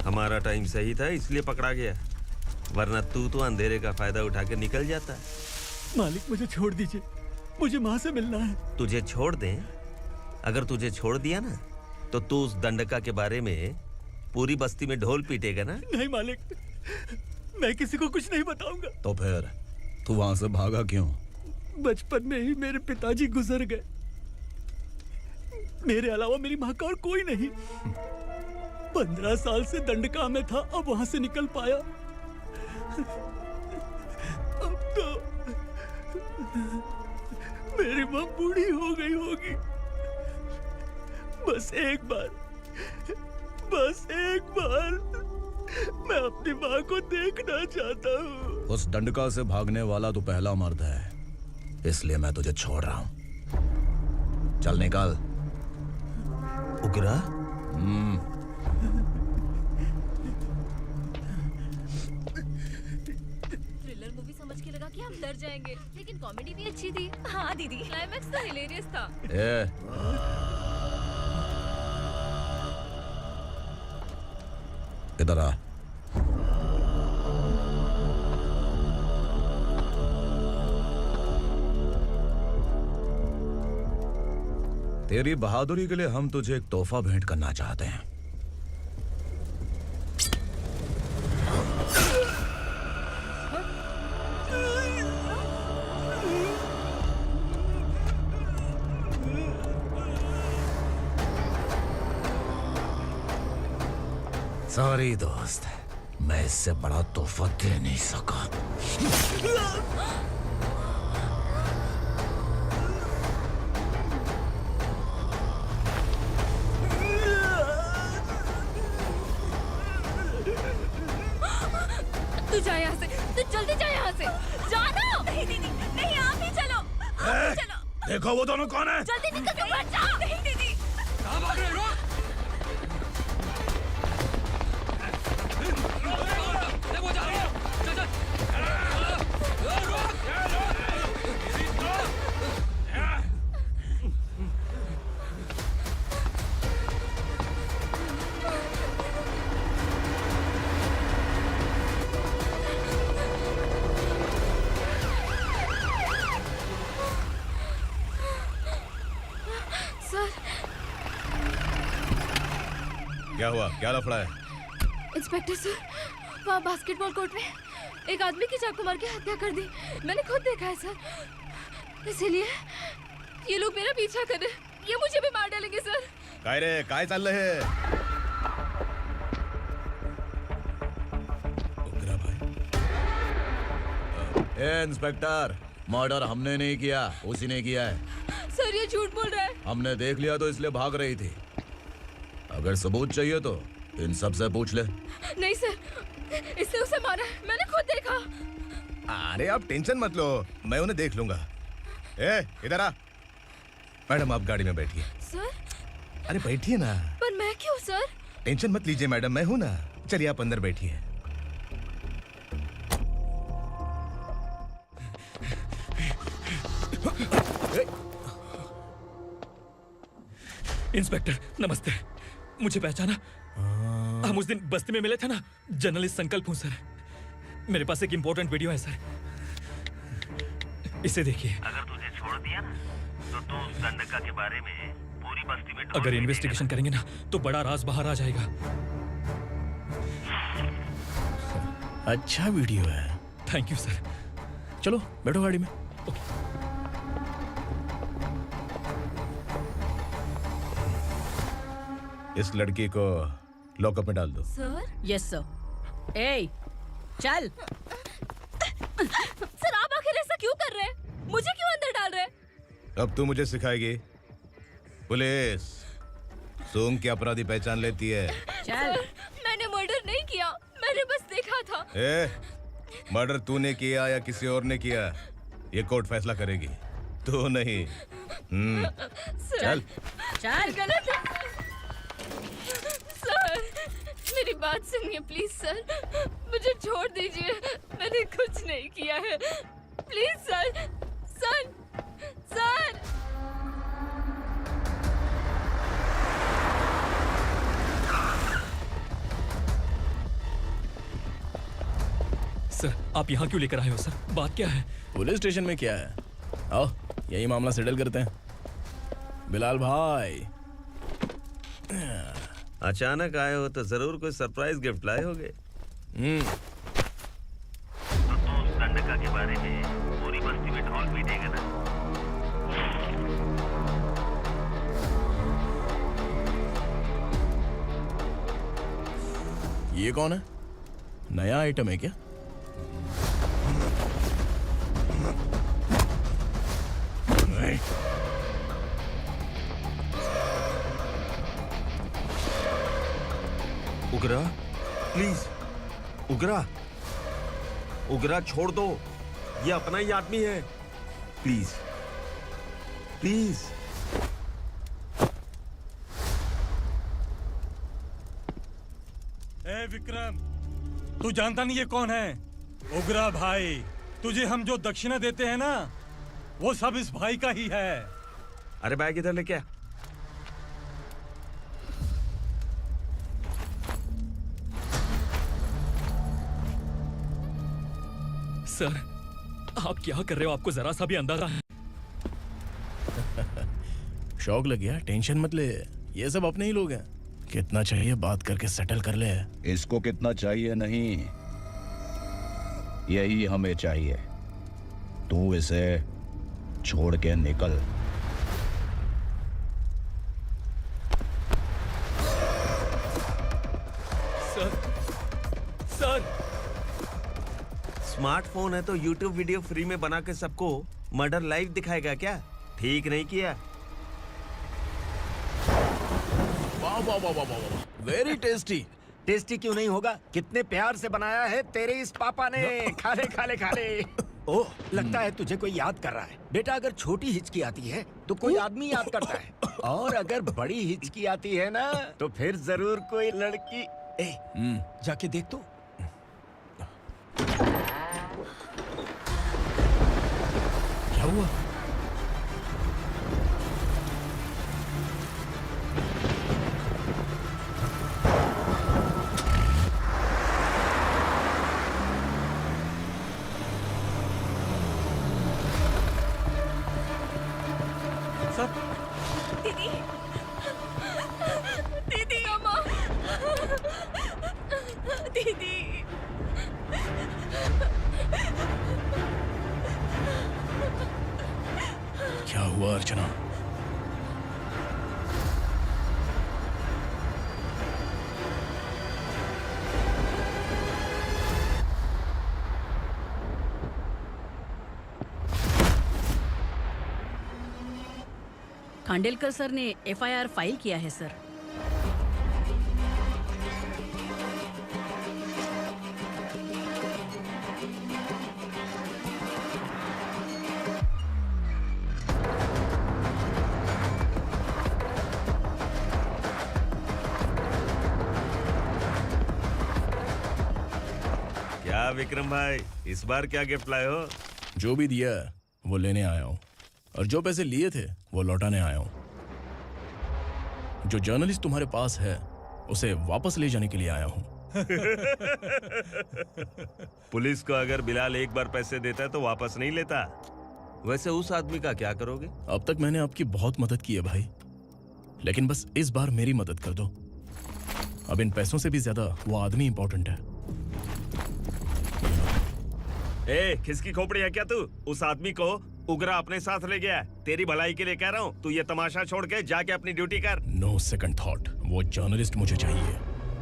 हमारा टाइम सही था इसलिए पकड़ा गया, वरना तू तो अंधेरे का फायदा उठा के निकल जाता। मालिक मुझे छोड़ दीजिए, मुझे माँ से मिलना है। तुझे छोड़ दें? अगर तुझे छोड़ दिया ना तो तू उस दंडका के बारे में पूरी बस्ती में ढोल पीटेगा ना। नहीं मालिक, मैं किसी को कुछ नहीं बताऊंगा। तो फिर तू वहां से भागा क्यों? बचपन में ही मेरे पिताजी गुजर गए, मेरे अलावा मेरी माँ का और कोई नहीं। 15 साल से दंडका में था, अब वहां से निकल पाया। अब तो मेरी माँ बूढ़ी हो गई होगी। बस एक बार मैं अपनी माँ को देखना चाहता हूँ। उस दंडका से भागने वाला तो पहला मर्द है, इसलिए मैं तुझे छोड़ रहा हूँ। चल निकल। उग्रा? थ्रिलर मूवी समझ के लगा कि हम डर जाएंगे, लेकिन कॉमेडी भी अच्छी थी। हाँ दीदी, क्लाइमैक्स तो हिलेरियस था। इधर आ। तेरी बहादुरी के लिए हम तुझे एक तोहफा भेंट करना चाहते हैं। सॉरी दोस्त, मैं इससे बड़ा तोहफा दे नहीं सका। तू जा यहाँ से, तू जल्दी जा यहाँ से। जानो। नहीं दीदी, नहीं, आप ही चलो। आप ही चलो। देखो वो दोनों कौन है? जल्दी निकल के मत जाओ। नहीं दीदी। कहाँ भाग रहे हो? देखो जा रही है। चल चल। सर। क्या हुआ? क्या लफड़ा है? इंस्पेक्टर सर, वहाँ बास्केटबॉल कोर्ट में एक आदमी की चाकू मार के हत्या कर दी। मैंने खुद देखा है सर, इसीलिए ये लोग मेरा पीछा कर रहे हैं। ये मुझे भी मार डालेंगे सर। काय रे, काय चाललंय हे? उग्रा भाई। ए इंस्पेक्टर, मर्डर हमने नहीं किया, उसी ने किया है। सर ये झूठ बोल रहा है। हमने देख लिया तो इसलिए भाग रही थी। अगर सबूत चाहिए तो इन सब से पूछ ले। नहीं सर, इसने उसे मारा है, मैंने खुद देखा। अरे आप टेंशन मत लो, मैं उन्हें देख लूंगा। ए, इधर आ। मैडम आप गाड़ी में बैठिए। सर? अरे बैठिए ना। पर मैं क्यों सर? टेंशन मत लीजिए मैडम, मैं हूं ना। चलिए आप अंदर बैठिए। इंस्पेक्टर नमस्ते, मुझे पहचाना? हम उस दिन बस्ती में मिले थे ना, जर्नलिस्ट संकल्प हूँ सर। मेरे पास एक इम्पोर्टेंट वीडियो है सर, इसे देखिए। अगर तुझे छोड़ दिया ना तो तू उस दंडका के बारे में पूरी बस्ती में अगर इन्वेस्टिगेशन करेंगे ना तो बड़ा राज बाहर आ जाएगा। अच्छा वीडियो है। Thank you sir. चलो बैठो गाड़ी में। इस लड़की को लॉकअप में डाल दो। सर? Yes sir. ए, चल। सर आप आखिर ऐसा क्यों कर रहे हैं? मुझे क्यों अंदर डाल रहे? अब तू मुझे सिखाएगी? पुलिस सूंघ के अपराधी पहचान लेती है। सर, मैंने मर्डर नहीं किया, मैंने बस देखा था। मर्डर तूने किया या किसी और ने किया, ये कोर्ट फैसला करेगी, तू नहीं। चल चल। गलत है। सर, मेरी बात सुनिए प्लीज सर, मुझे छोड़ दीजिए, मैंने कुछ नहीं किया है, please sir. Sir, sir. Sir, आप यहाँ क्यों लेकर आए हो सर? बात क्या है? पुलिस स्टेशन में क्या है? आओ यही मामला सेटल करते हैं। बिलाल भाई, अचानक आए हो तो जरूर कोई सरप्राइज गिफ्ट लाए होगे। तो दंडका के बारे में पूरी बस्ती में ढोल पीटेगा ना? ये कौन है? नया आइटम है क्या? उगरा, प्लीज उगरा, उगरा छोड़ दो, ये अपना ही आदमी है, प्लीज प्लीज। ए विक्रम, तू जानता नहीं ये कौन है? उगरा भाई, तुझे हम जो दक्षिणा देते हैं ना, वो सब इस भाई का ही है। अरे बैग इधर लेके आ। सर, आप क्या कर रहे हो? आपको जरा सा भी अंदाजा है? शौक लग गया? टेंशन मत ले, ये सब अपने ही लोग हैं। कितना चाहिए बात करके सेटल कर ले। इसको कितना चाहिए नहीं, यही हमें चाहिए। तू इसे छोड़ के निकल। सर, स्मार्टफोन है तो YouTube वीडियो फ्री में बना के सबको मर्डर लाइव दिखाएगा क्या? ठीक नहीं किया। वाह वाह वाह वाह वाह, वेरी टेस्टी। टेस्टी क्यों नहीं होगा? कितने प्यार से बनाया है तेरे इस पापा ने। खा ले खा ले खा ले। ओह, लगता है तुझे कोई याद कर रहा है। बेटा, अगर छोटी हिचकी आती है तो कोई आदमी याद करता है, और अगर बड़ी हिचकी आती है ना तो फिर जरूर कोई लड़की। जाके देख तो। क्या हुआ? दीदी, दीदी, अम्मा, दीदी। क्या हुआ अर्चना? खांडेलकर सर ने एफआईआर फाइल किया है सर। क्या विक्रम भाई, इस बार क्या गिफ्ट लाए हो? जो भी दिया है वो लेने आया हूँ, और जो पैसे लिए थे वो लौटाने आया हूँ। जो जर्नलिस्ट तुम्हारे पास है उसे वापस ले जाने के लिए आया हूँ। पुलिस को अगर बिलाल एक बार पैसे देता है तो वापस नहीं लेता। वैसे उस आदमी का क्या करोगे? अब तक मैंने आपकी बहुत मदद की है भाई, लेकिन बस इस बार मेरी मदद कर दो। अब इन पैसों से भी ज्यादा वो आदमी इंपॉर्टेंट है। ए, किसकी खोपड़ी है क्या तू? उस आदमी को उगरा अपने साथ ले गया। तेरी भलाई के लिए कह रहा हूँ, तू ये तमाशा छोड़ के जाके अपनी ड्यूटी कर। नो सेकंड थॉट, वो जर्नलिस्ट मुझे चाहिए।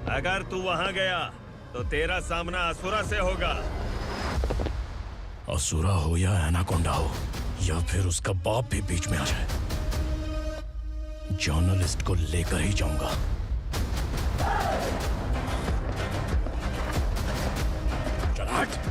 अगर तू वहाँ गया तो तेरा सामना असुरा से होगा। असुरा हो या एनाकोंडा हो, या फिर उसका बाप भी बीच में आ जाए, जर्नलिस्ट को लेकर ही जाऊंगा। चल हट।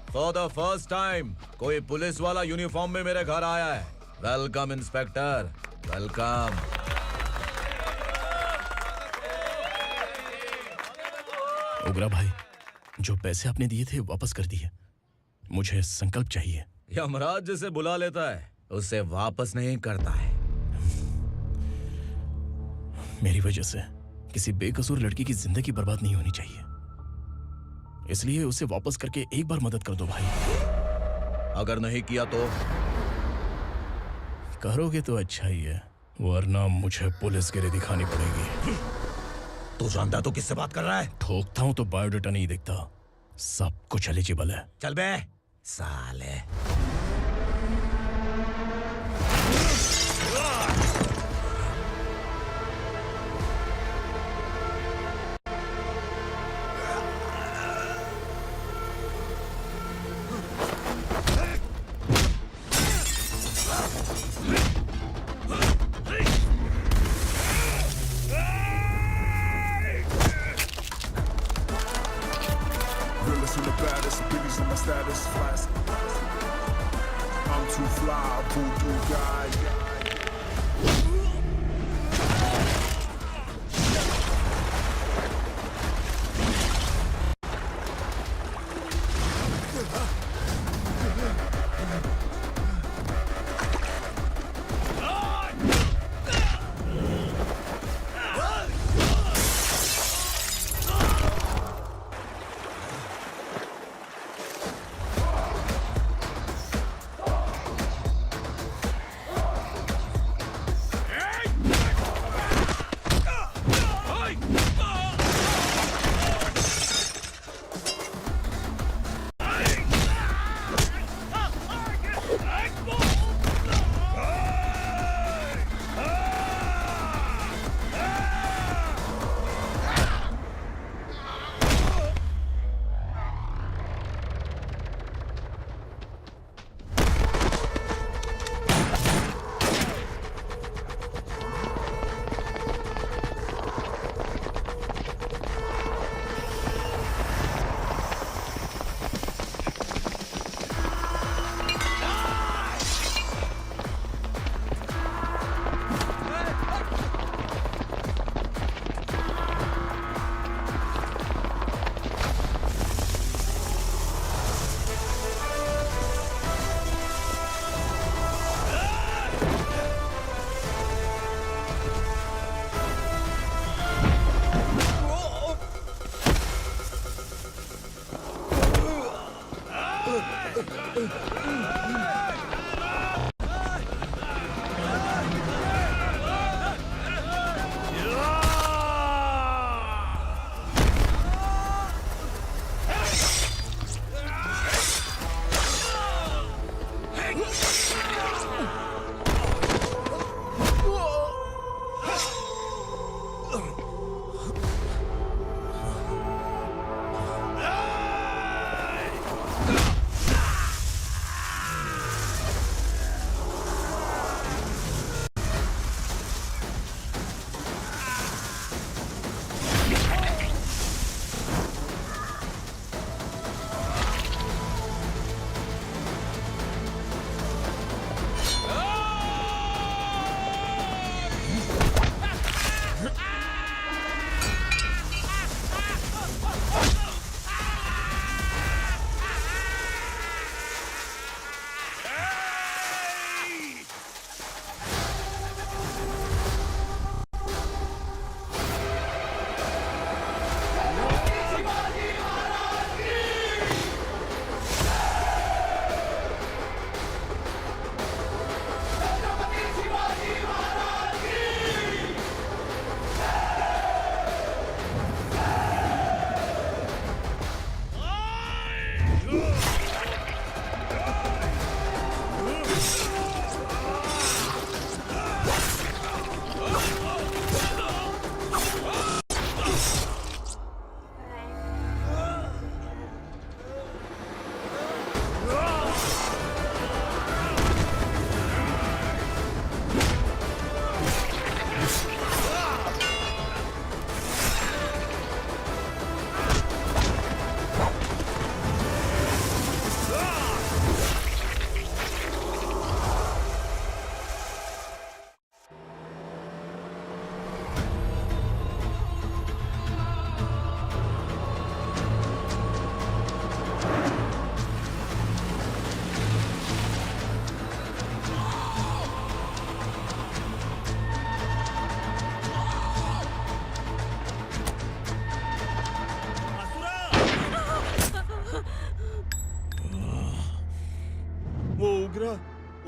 फॉर द फर्स्ट टाइम कोई पुलिस वाला यूनिफॉर्म में मेरे घर आया है। Welcome inspector, welcome. उग्रा भाई, जो पैसे आपने दिए थे वापस कर दिए। मुझे संकल्प चाहिए। यमराज जिसे बुला लेता है उसे वापस नहीं करता है। मेरी वजह से किसी बेकसूर लड़की की जिंदगी बर्बाद नहीं होनी चाहिए, इसलिए उसे वापस करके एक बार मदद कर दो भाई। अगर नहीं किया तो? करोगे तो अच्छा ही है, वरना मुझे पुलिसगिरी दिखानी पड़ेगी। तू जानता तो किससे बात कर रहा है? ठोकता हूं तो बायोडाटा नहीं दिखता, सब कुछ एलिजिबल है। चल बे साले।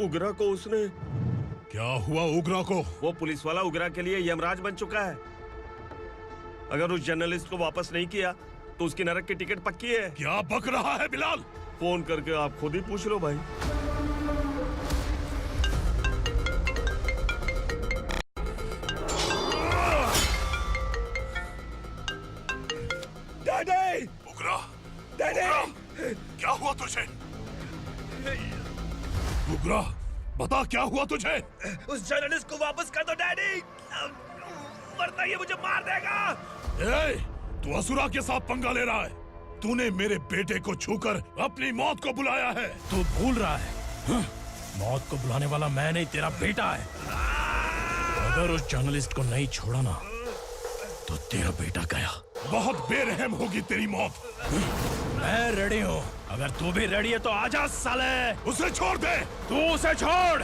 उगरा को उसने। क्या हुआ उगरा को? वो पुलिस वाला उगरा के लिए यमराज बन चुका है। अगर उस जर्नलिस्ट को वापस नहीं किया तो उसकी नरक की टिकट पक्की है। क्या बक रहा है बिलाल? फोन करके आप खुद ही पूछ लो भाई। डैडी! उगरा! डैडी! क्या हुआ तुझे? उगरा, बता क्या हुआ तुझे? उस जर्नलिस्ट को वापस कर दो डैडी, वरना ये मुझे मार देगा। ए, तू असुरा के साथ पंगा ले रहा है। तूने मेरे बेटे को छूकर अपनी मौत को बुलाया है। तू भूल रहा है, हाँ? मौत को बुलाने वाला मैं नहीं, तेरा बेटा है। अगर उस जर्नलिस्ट को नहीं छोड़ा ना तो तेरा बेटा गया। बहुत बेरहम होगी तेरी मौत। मैं रेडी हूँ, अगर तू भी रेडी है तो आजा साले। उसे छोड़ दे। तू उसे छोड़।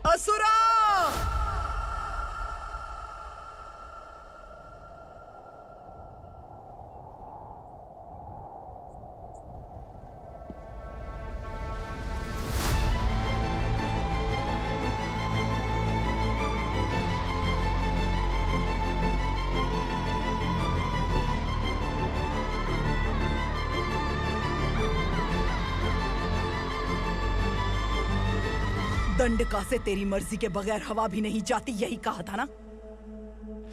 असुरा! दंडका से तेरी मर्जी के बगैर हवा भी नहीं जाती, यही कहा था ना?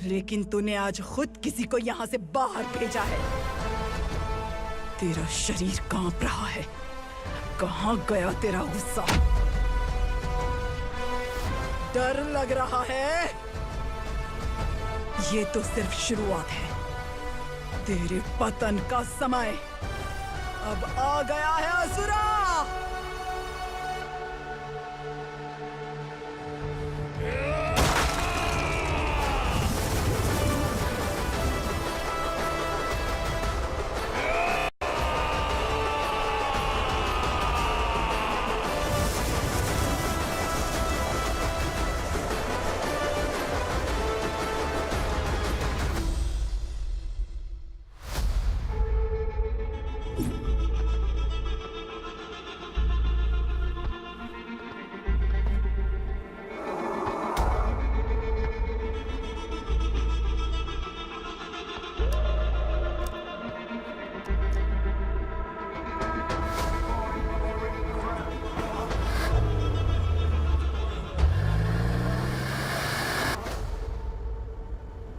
लेकिन तूने आज खुद किसी को यहाँ से बाहर भेजा है। तेरा शरीर कांप रहा है। कहाँ गया तेरा गुस्सा? डर लग रहा है? ये तो सिर्फ शुरुआत है। तेरे पतन का समय अब आ गया है असुरा।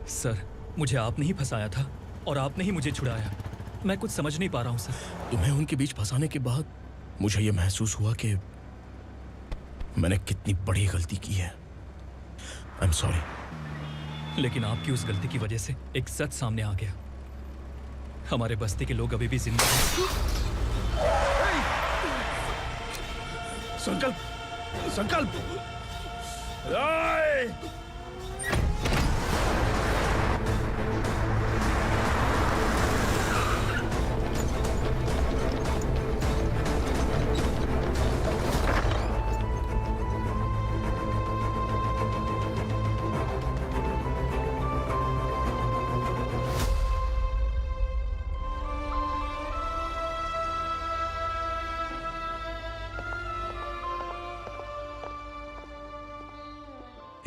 सर, मुझे आपने ही फंसाया था और आपने ही मुझे छुड़ाया। मैं कुछ समझ नहीं पा रहा हूँ सर। तुम्हें उनके बीच फंसाने के बाद मुझे यह महसूस हुआ कि मैंने कितनी बड़ी गलती की है। I am sorry. लेकिन आपकी उस गलती की वजह से एक सच सामने आ गया। हमारे बस्ती के लोग अभी भी जिंदा हैं। संकल्प, संकल्प!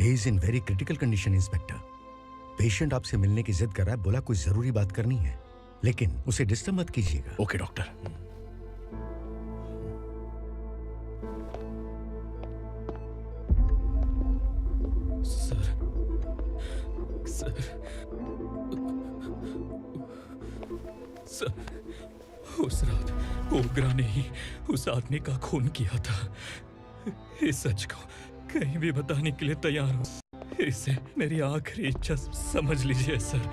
He is in very critical condition, inspector. Patient आपसे मिलने की जिद कर रहा है, बोला कोई जरूरी बात करनी है, लेकिन उसे डिस्टर्ब मत कीजिएगा। Okay doctor. Sir, sir, sir, उस रात ओग्रा ने ही उस आदमी का खून किया था। इस सच को कहीं भी बताने के लिए तैयार हूँ। इसे मेरी आखिरी इच्छा समझ लीजिए सर।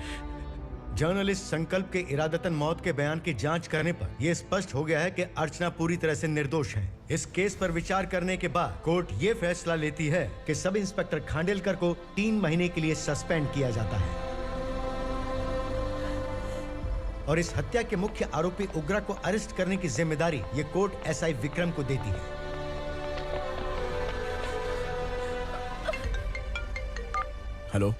जर्नलिस्ट संकल्प के इरादतन मौत के बयान की जांच करने पर यह स्पष्ट हो गया है कि अर्चना पूरी तरह से निर्दोष है। इस केस पर विचार करने के बाद कोर्ट ये फैसला लेती है कि सब इंस्पेक्टर खांडेलकर को 3 महीने के लिए सस्पेंड किया जाता है और इस हत्या के मुख्य आरोपी उग्रा को अरेस्ट करने की जिम्मेदारी ये कोर्ट एसआई विक्रम को देती है। हेलो,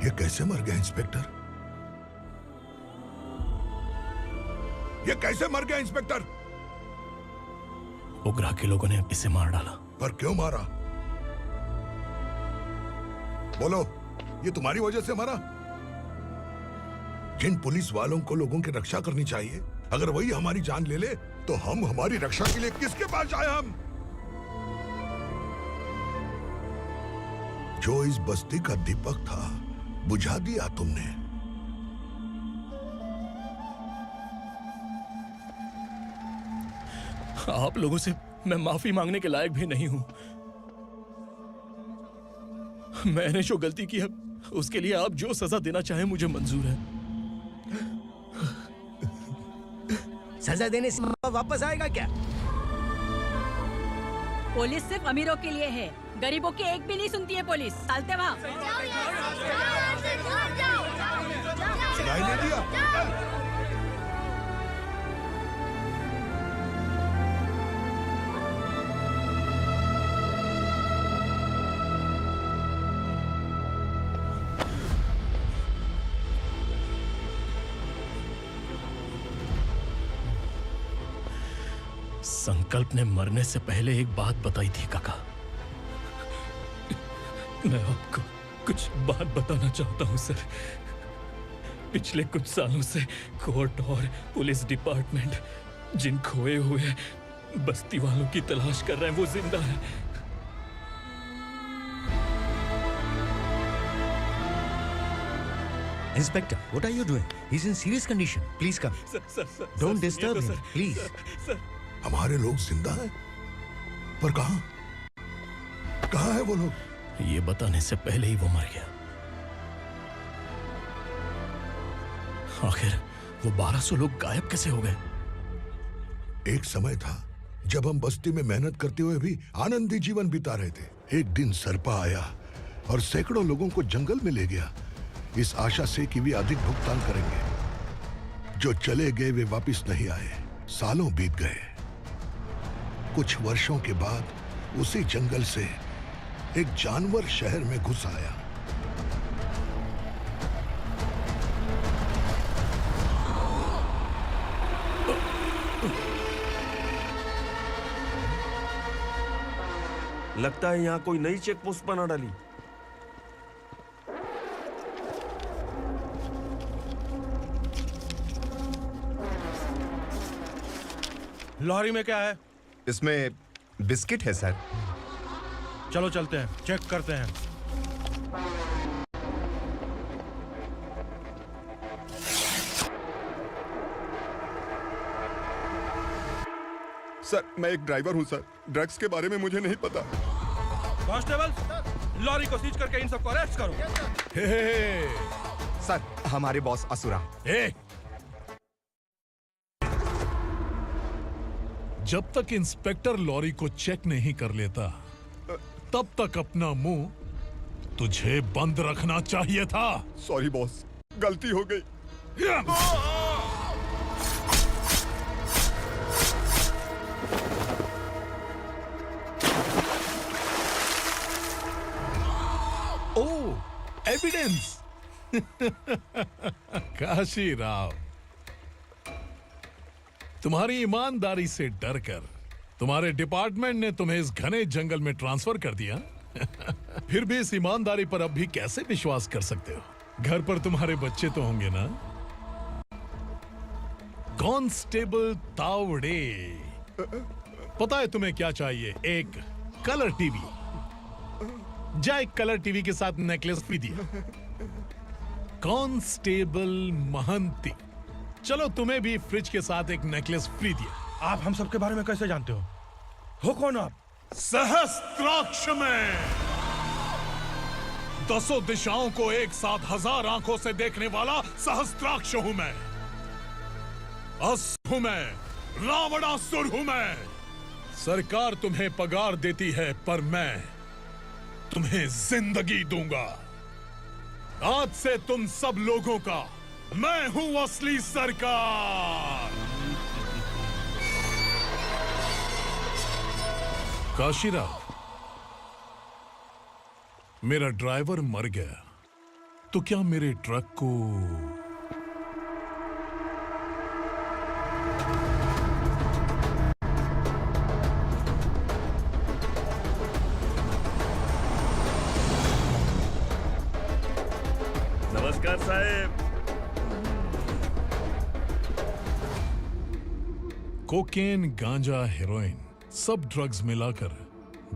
ये कैसे मर गया इंस्पेक्टर? ये कैसे मर गया इंस्पेक्टर? उग्रा के लोगों ने इसे मार डाला। पर क्यों मारा? बोलो, ये तुम्हारी वजह से मरा? जिन पुलिस वालों को लोगों की रक्षा करनी चाहिए, अगर वही हमारी जान ले ले तो हम हमारी रक्षा के लिए किसके पास जाए? हम जो इस बस्ती का दीपक था बुझा दिया तुमने। आप लोगों से मैं माफी मांगने के लायक भी नहीं हूं। मैंने जो गलती की है उसके लिए आप जो सजा देना चाहें मुझे मंजूर है। सजा देने से वापस आएगा क्या? पुलिस सिर्फ अमीरों के लिए है, गरीबों की एक भी नहीं सुनती है पुलिस। चलते वहाँ। सुनाई नहीं दिया? संकल्प ने मरने से पहले एक बात बताई थी काका। मैं आपको कुछ बात बताना चाहता हूं सर। पिछले कुछ सालों से कोर्ट और पुलिस डिपार्टमेंट जिन खोए हुए बस्ती वालों की तलाश कर रहे हैं वो जिंदा है। Inspector, what are you doing? He's in serious condition. Please come. Don't disturb him, please. हमारे लोग जिंदा हैं? पर कहां? कहां है वो लोग? ये बताने से पहले ही वो मर गया। आखिर वो 1200 लोग गायब कैसे हो गए? एक समय था जब हम बस्ती में मेहनत करते हुए भी आनंदी जीवन बिता रहे थे। एक दिन सरपा आया और सैकड़ों लोगों को जंगल में ले गया, इस आशा से कि वे अधिक भुगतान करेंगे। जो चले गए वे वापस नहीं आए। सालों बीत गए। कुछ वर्षों के बाद उसी जंगल से एक जानवर शहर में घुस आया। लगता है यहाँ कोई नई चेक पोस्ट बना डाली। लॉरी में क्या है? इसमें बिस्किट है सर। चलो चलते हैं, चेक करते हैं। सर मैं एक ड्राइवर हूं सर, ड्रग्स के बारे में मुझे नहीं पता। कांस्टेबल, लॉरी को सीज करके इन सबको अरेस्ट करो। सर हमारे बॉस असुरा। जब तक इंस्पेक्टर लॉरी को चेक नहीं कर लेता तब तक अपना मुंह तुझे बंद रखना चाहिए था। सॉरी बॉस, गलती हो गई। एविडेंस। काशी राव, तुम्हारी ईमानदारी से डरकर तुम्हारे डिपार्टमेंट ने तुम्हें इस घने जंगल में ट्रांसफर कर दिया। फिर भी इस ईमानदारी पर अब भी कैसे विश्वास कर सकते हो? घर पर तुम्हारे बच्चे तो होंगे ना? कांस्टेबल तावड़े, पता है तुम्हें क्या चाहिए? एक कलर टीवी। जा एक कलर टीवी के साथ नेकलेस भी दिया। कांस्टेबल महंती, चलो तुम्हें भी फ्रिज के साथ एक नेकलेस फ्री दिया। आप हम सबके बारे में कैसे जानते हो कौन आप? सहस्त्राक्ष में 10 दिशाओं को एक साथ 1000 आंखों से देखने वाला सहस्त्राक्ष हूं मैं। असुर हूं मैं, रावणासुर हूं मैं। सरकार तुम्हें पगार देती है, पर मैं तुम्हें जिंदगी दूंगा। आज से तुम सब लोगों का मैं हूं असली सरकार। काशीराव, मेरा ड्राइवर मर गया तो क्या मेरे ट्रक को नमस्कार साहब। कोकेन, गांजा, हेरोइन, सब ड्रग्स मिलाकर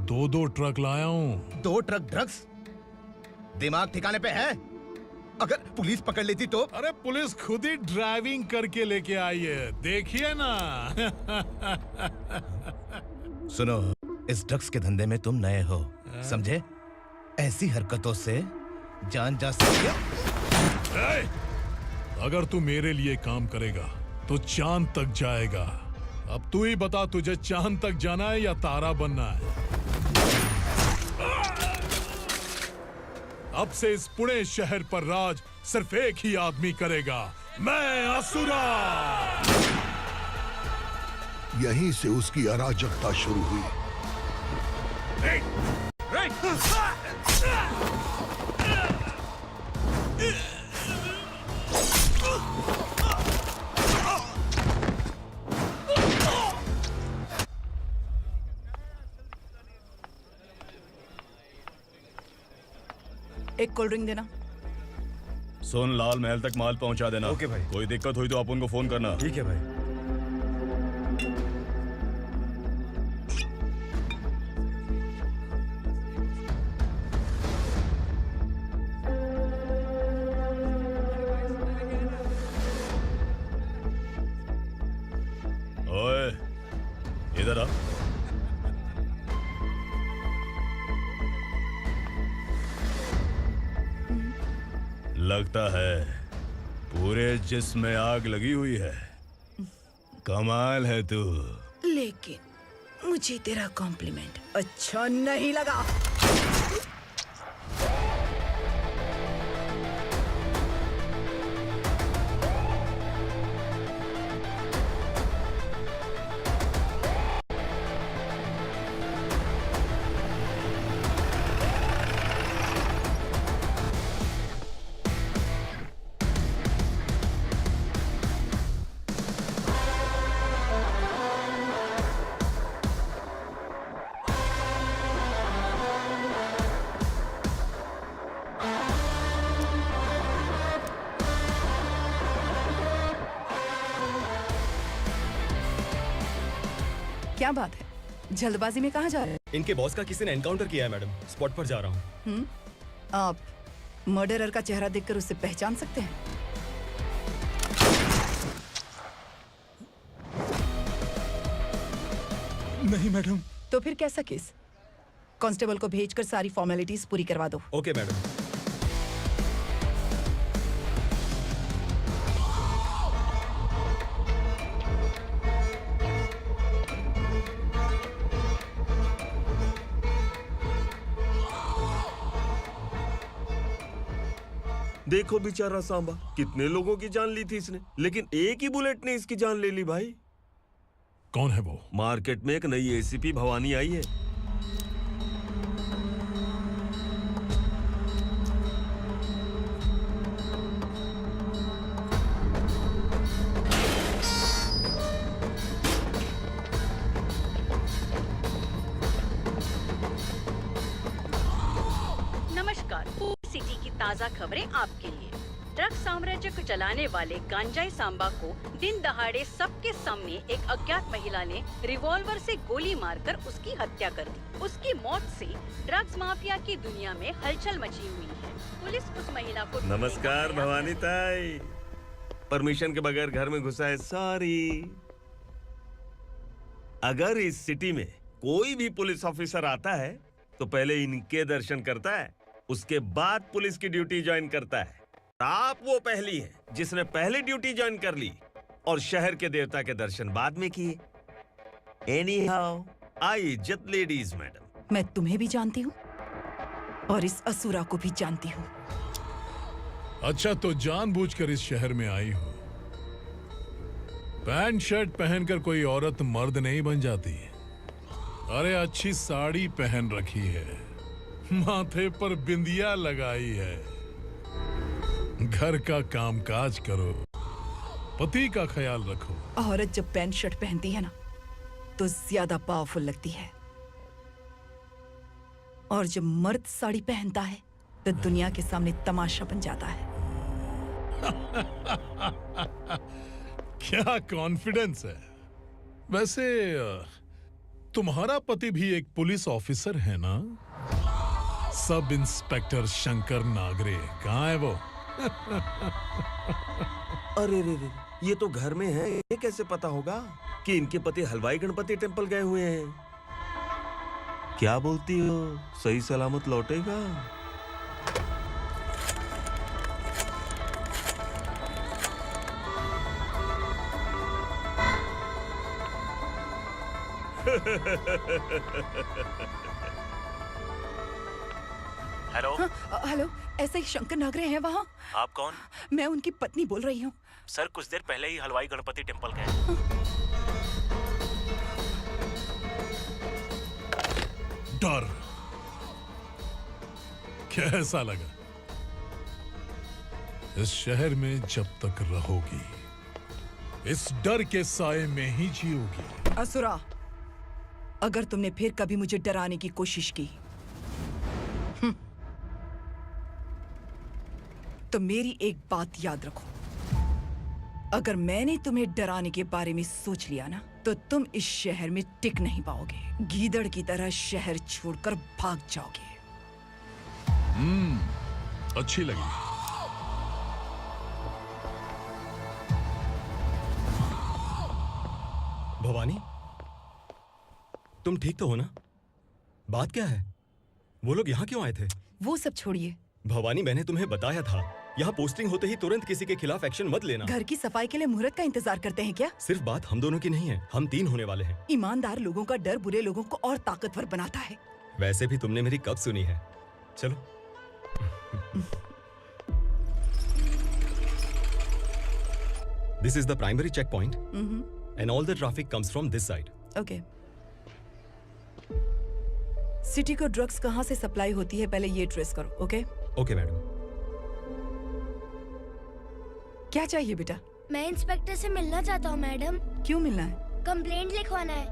2 ट्रक लाया हूं। 2 ट्रक ड्रग्स? दिमाग ठिकाने पे है? अगर पुलिस पकड़ लेती तो? अरे पुलिस खुद ही ड्राइविंग करके लेके आई है, देखिए ना। सुनो, इस ड्रग्स के धंधे में तुम नए हो, समझे? ऐसी हरकतों से जान जा सकती है। अगर तू मेरे लिए काम करेगा तो चांद तक जाएगा। अब तू ही बता, तुझे चांद तक जाना है या तारा बनना है? अब से इस पुणे शहर पर राज सिर्फ एक ही आदमी करेगा, मैं असुरा। यहीं से उसकी अराजकता शुरू हुई। एक कोल्ड ड्रिंक देना। सोन लाल महल तक माल पहुंचा देना। ओके भाई। कोई दिक्कत हुई तो आप उनको फोन करना। ठीक है भाई। ओए, इधर आ। लगता है पूरे जिस्म में आग लगी हुई है। कमाल है तू। लेकिन मुझे तेरा कॉम्प्लीमेंट अच्छा नहीं लगा। क्या बात है, जल्दबाजी में कहाँ जा रहे हैं? इनके बॉस का किसी ने एनकाउंटर किया है मैडम, स्पॉट पर जा रहा हूँ। आप मर्डरर का चेहरा देखकर उसे पहचान सकते हैं? नहीं मैडम। तो फिर कैसा केस? कांस्टेबल को भेजकर सारी फॉर्मेलिटीज पूरी करवा दो। Okay madam. देखो बेचारा सांबा, कितने लोगों की जान ली थी इसने, लेकिन एक ही बुलेट ने इसकी जान ले ली भाई। कौन है वो? मार्केट में एक नई एसीपी भवानी आई है। नमस्कार। सिटी की ताज़ा खबरें आपके लिए। ड्रग्स साम्राज्य को चलाने वाले गांजाई सांबा को दिन दहाड़े सबके सामने एक अज्ञात महिला ने रिवॉल्वर से गोली मारकर उसकी हत्या कर दी। उसकी मौत से ड्रग्स माफिया की दुनिया में हलचल मची हुई है। पुलिस उस महिला को नमस्कार भवानी ताई, परमिशन के बगैर घर में घुसा है, सॉरी। अगर इस सिटी में कोई भी पुलिस ऑफिसर आता है तो पहले इनके दर्शन करता है, उसके बाद पुलिस की ड्यूटी ज्वाइन करता है। आप वो पहली हैं जिसने पहले ड्यूटी ज्वाइन कर ली और शहर के देवता के दर्शन बाद में किए। एनीहाउ, आई इज्जत लेडीज मैडम। मैं तुम्हें भी जानती हूँ और इस असुरा को भी जानती हूँ। अच्छा, तो जानबूझकर इस शहर में आई हो। पैंट शर्ट पहनकर कोई औरत मर्द नहीं बन जाती। अरे अच्छी साड़ी पहन रखी है, माथे पर बिंदिया लगाई है, घर का कामकाज करो, पति का ख्याल रखो। औरत जब पैंट शर्ट पहनती है ना तो ज्यादा पावरफुल लगती है, और जब मर्द साड़ी पहनता है तो दुनिया के सामने तमाशा बन जाता है। क्या कॉन्फिडेंस है। वैसे तुम्हारा पति भी एक पुलिस ऑफिसर है ना? सब इंस्पेक्टर शंकर नागरे, कहाँ है वो? अरे रे रे, ये तो घर में है, ये कैसे पता होगा कि इनके पति हलवाई गणपति टेम्पल गए हुए हैं? क्या बोलती हो, सही सलामत लौटेगा? हेलो। हेलो, ऐसे ही शंकर नागरे हैं वहाँ? आप कौन? मैं उनकी पत्नी बोल रही हूँ। सर कुछ देर पहले ही हलवाई गणपति टेम्पल गए। डर कैसा लगा? इस शहर में जब तक रहोगी इस डर के साए में ही जियोगी। असुरा, अगर तुमने फिर कभी मुझे डराने की कोशिश की तो मेरी एक बात याद रखो, अगर मैंने तुम्हें डराने के बारे में सोच लिया ना तो तुम इस शहर में टिक नहीं पाओगे। गीदड़ की तरह शहर छोड़कर भाग जाओगे। अच्छी लगी। भवानी, तुम ठीक तो हो ना? बात क्या है? वो लोग यहाँ क्यों आए थे? वो सब छोड़िए। भवानी, मैंने तुम्हें बताया था, यहाँ पोस्टिंग होते ही तुरंत किसी के खिलाफ एक्शन मत लेना। घर की सफाई के लिए मुहूर्त का इंतजार करते हैं क्या? सिर्फ बात हम दोनों की नहीं है, हम 3 होने वाले हैं। ईमानदार लोगों का डर बुरे लोगों को और ताकतवर बनाता है। वैसे भी तुमने मेरी कब सुनी है। चलो। This is the primary checkpoint, and all the traffic comes from this side. Okay. City को ड्रग्स कहाँ से सप्लाई होती है पहले ये ट्रेस करो, ओके? Okay madam. क्या चाहिए बेटा? मैं इंस्पेक्टर से मिलना चाहता हूँ मैडम। क्यों मिलना है? कंप्लेंट लिखवाना है।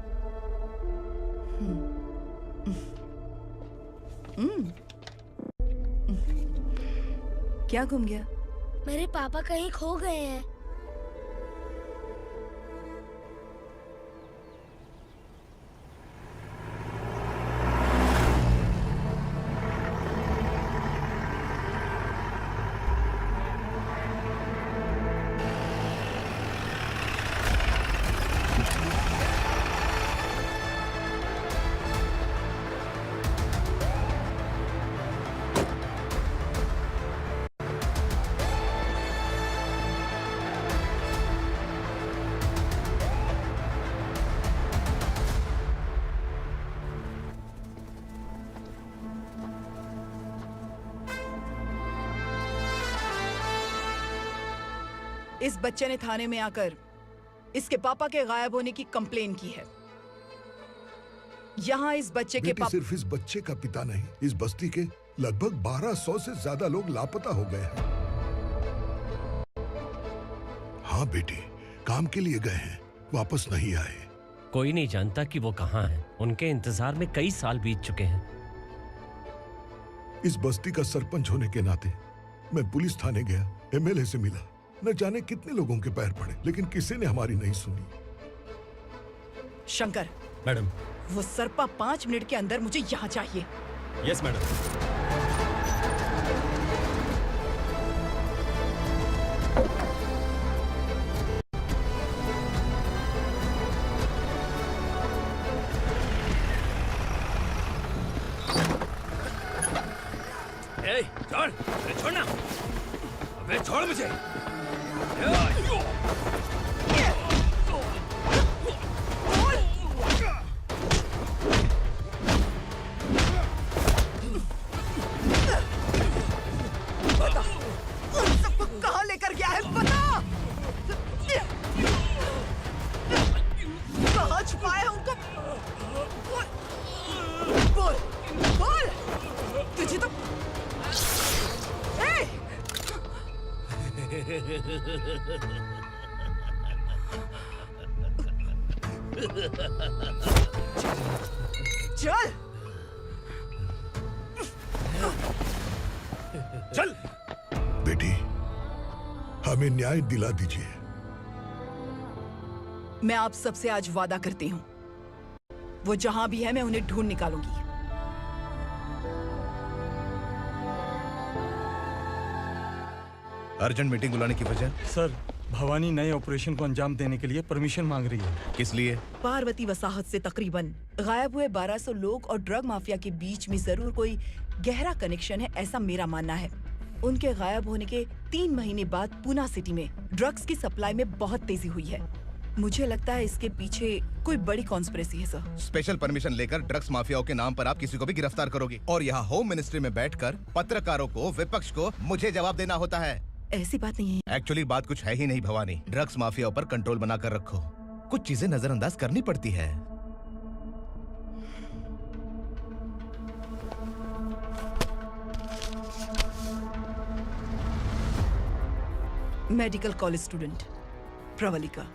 क्या घूम गया? मेरे पापा कहीं खो गए हैं। इस बच्चे ने थाने में आकर इसके पापा के गायब होने की कंप्लेन की है। यहाँ इस बच्चे के पापा सिर्फ इस बच्चे का पिता नहीं, इस बस्ती के लगभग 1200 से ज्यादा लोग लापता हो गए हैं। हाँ बेटी, काम के लिए गए हैं, वापस नहीं आए। कोई नहीं जानता कि वो कहाँ हैं। उनके इंतजार में कई साल बीत चुके हैं। इस बस्ती का सरपंच होने के नाते मैं पुलिस थाने गया, एमएलए से मिला, न जाने कितने लोगों के पैर पड़े, लेकिन किसी ने हमारी नहीं सुनी। शंकर, मैडम। वो सरपा 5 मिनट के अंदर मुझे यहाँ चाहिए। Yes madam. छोड़, अरे छोड़ना, अबे छोड़ मुझे। बता, उन सबको कहाँ लेकर गया है, बता। कहाँ छुपाया है उनको? बोल, बोल। तुझे तो चल चल बेटी, हमें न्याय दिला दीजिए। मैं आप सबसे आज वादा करती हूँ, वो जहां भी है मैं उन्हें ढूंढ निकालूंगी। अर्जेंट मीटिंग बुलाने की वजह? सर, भवानी नए ऑपरेशन को अंजाम देने के लिए परमिशन मांग रही है। किस लिए? पार्वती वसाहत से तकरीबन गायब हुए 1200 लोग और ड्रग माफिया के बीच में जरूर कोई गहरा कनेक्शन है, ऐसा मेरा मानना है। उनके गायब होने के 3 महीने बाद पूना सिटी में ड्रग्स की सप्लाई में बहुत तेजी हुई है। मुझे लगता है इसके पीछे कोई बड़ी कॉन्स्पिरेसी है सर। स्पेशल परमिशन लेकर ड्रग्स माफियाओं के नाम पर आप किसी को भी गिरफ्तार करोगे और यहाँ होम मिनिस्ट्री में बैठकर पत्रकारों को, विपक्ष को मुझे जवाब देना होता है। ऐसी बात नहीं है। एक्चुअली बात कुछ है ही नहीं भवानी। ड्रग्स माफियाओं पर कंट्रोल बनाकर रखो, कुछ चीजें नजरअंदाज करनी पड़ती है। मेडिकल कॉलेज स्टूडेंट प्रवलिका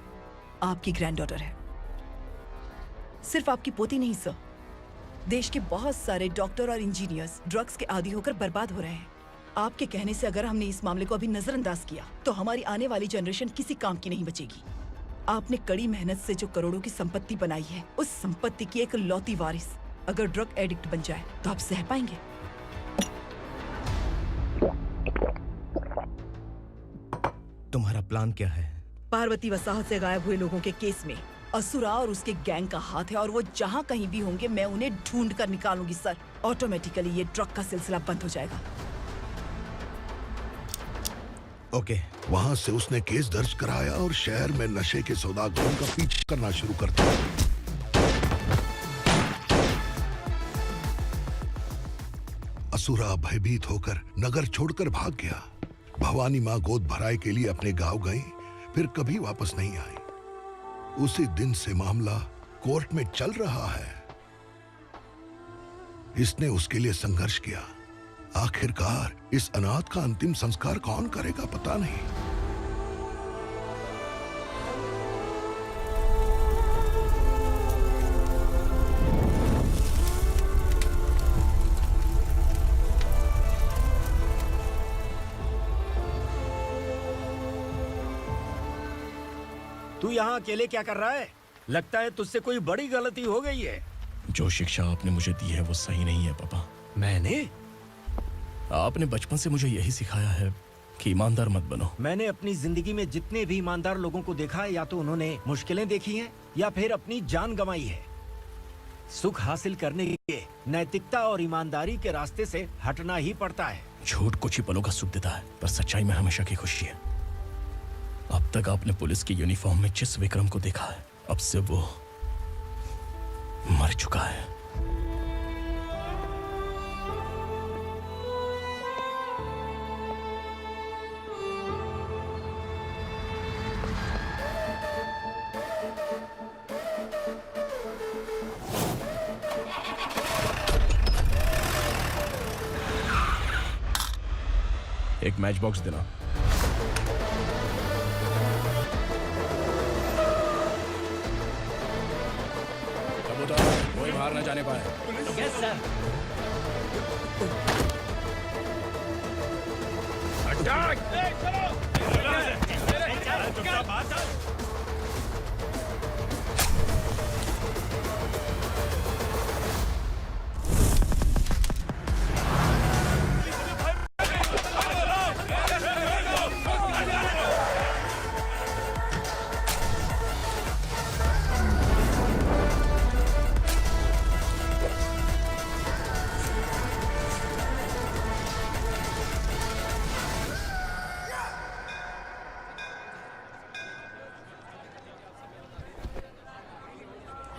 आपकी ग्रैंडडॉटर है। सिर्फ आपकी पोती नहीं सर, देश के बहुत सारे डॉक्टर और इंजीनियर्स ड्रग्स के आदी होकर बर्बाद हो रहे हैं। आपके कहने से अगर हमने इस मामले को अभी नजरअंदाज किया तो हमारी आने वाली जनरेशन किसी काम की नहीं बचेगी। आपने कड़ी मेहनत से जो करोड़ों की संपत्ति बनाई है, उस संपत्ति की एक लौती वारिस अगर ड्रग एडिक्ट बन जाए तो आप सह पाएंगे? तुम्हारा प्लान क्या है? पार्वती वसाहत से गायब हुए लोगों के केस में असुरा और उसके गैंग का हाथ है और वो जहाँ कहीं भी होंगे मैं उन्हें ढूंढ कर निकालूंगी सर। ऑटोमेटिकली ये ड्रग का सिलसिला बंद हो जाएगा। ओके। वहाँ से उसने केस दर्ज कराया और शहर में नशे के सौदागरों का पीछा करना शुरू कर दिया। असुरा भयभीत होकर नगर छोड़कर भाग गया। भवानी माँ गोद भराई के लिए अपने गांव गई, फिर कभी वापस नहीं आई। उसी दिन से मामला कोर्ट में चल रहा है। इसने उसके लिए संघर्ष किया। आखिरकार इस अनाथ का अंतिम संस्कार कौन करेगा पता नहीं। तू यहाँ अकेले क्या कर रहा है? लगता है तुझसे कोई बड़ी गलती हो गई है। जो शिक्षा आपने मुझे दी है वो सही नहीं है पापा। मैंने? आपने बचपन से मुझे यही सिखाया है कि ईमानदार मत बनो। मैंने अपनी जिंदगी में जितने भी ईमानदार लोगों को देखा है, या तो उन्होंने मुश्किलें देखी हैं या फिर अपनी जान गंवाई है। सुख हासिल करने के लिए नैतिकता और ईमानदारी के रास्ते से हटना ही पड़ता है। झूठ कुछ ही पलों का सुख देता है, पर सच्चाई में हमेशा की खुशी है। अब तक आपने पुलिस की यूनिफॉर्म में जिस विक्रम को देखा है, अब से वो मर चुका है। एक मैच बॉक्स देना। कोई बाहर न जाने पाए। Yes sir.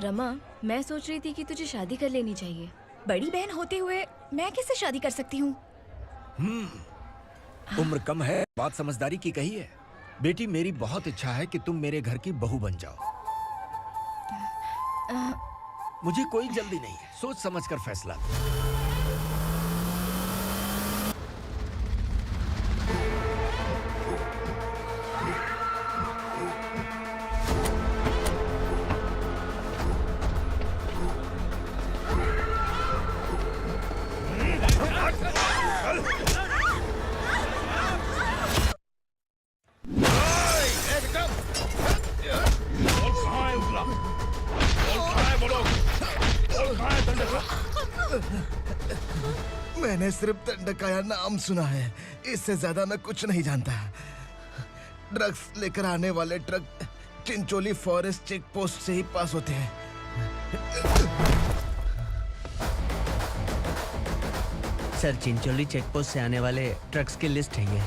रमा, मैं सोच रही थी कि तुझे शादी कर लेनी चाहिए। बड़ी बहन होते हुए मैं कैसे शादी कर सकती हूँ? उम्र कम है, बात समझदारी की कही है। बेटी, मेरी बहुत इच्छा है कि तुम मेरे घर की बहू बन जाओ। मुझे कोई जल्दी नहीं है, सोच समझ कर फैसला लो। मैंने सिर्फ दंडकाया नाम सुना है, इससे ज्यादा मैं कुछ नहीं जानता। ड्रग्स लेकर आने वाले truck Chincholi forest check post से ही पास होते हैं। सर, चिंचोली चेक पोस्ट से आने वाले ट्रक्स की लिस्ट है ये।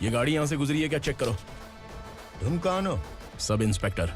ये गाड़ी यहां से गुजरी है क्या? चेक करो। तुम कौन हो? Sub inspector.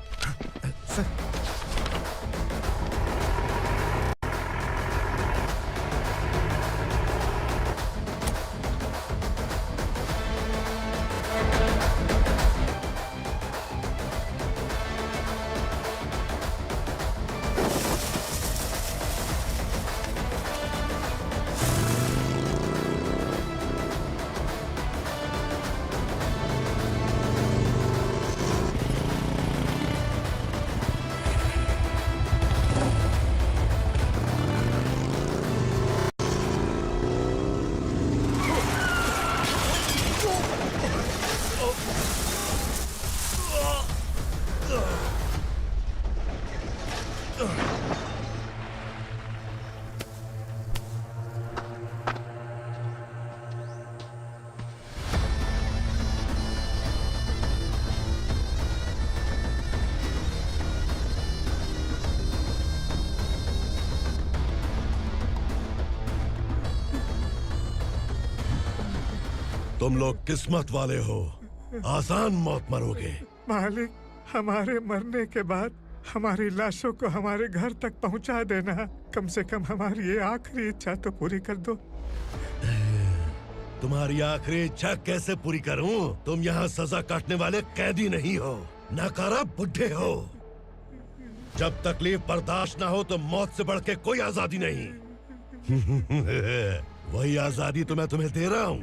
तुम लोग किस्मत वाले हो, आसान मौत मरोगे। मालिक, हमारे मरने के बाद हमारी लाशों को हमारे घर तक पहुंचा देना। कम से कम हमारी ये आखिरी इच्छा तो पूरी कर दो। तुम्हारी आखिरी इच्छा कैसे पूरी करूं? तुम यहाँ सजा काटने वाले कैदी नहीं हो, नकारा बुढ़े हो। जब तकलीफ बर्दाश्त ना हो तो मौत से बढ़ के कोई आजादी नहीं। वही आजादी तो मैं तुम्हें दे रहा हूँ।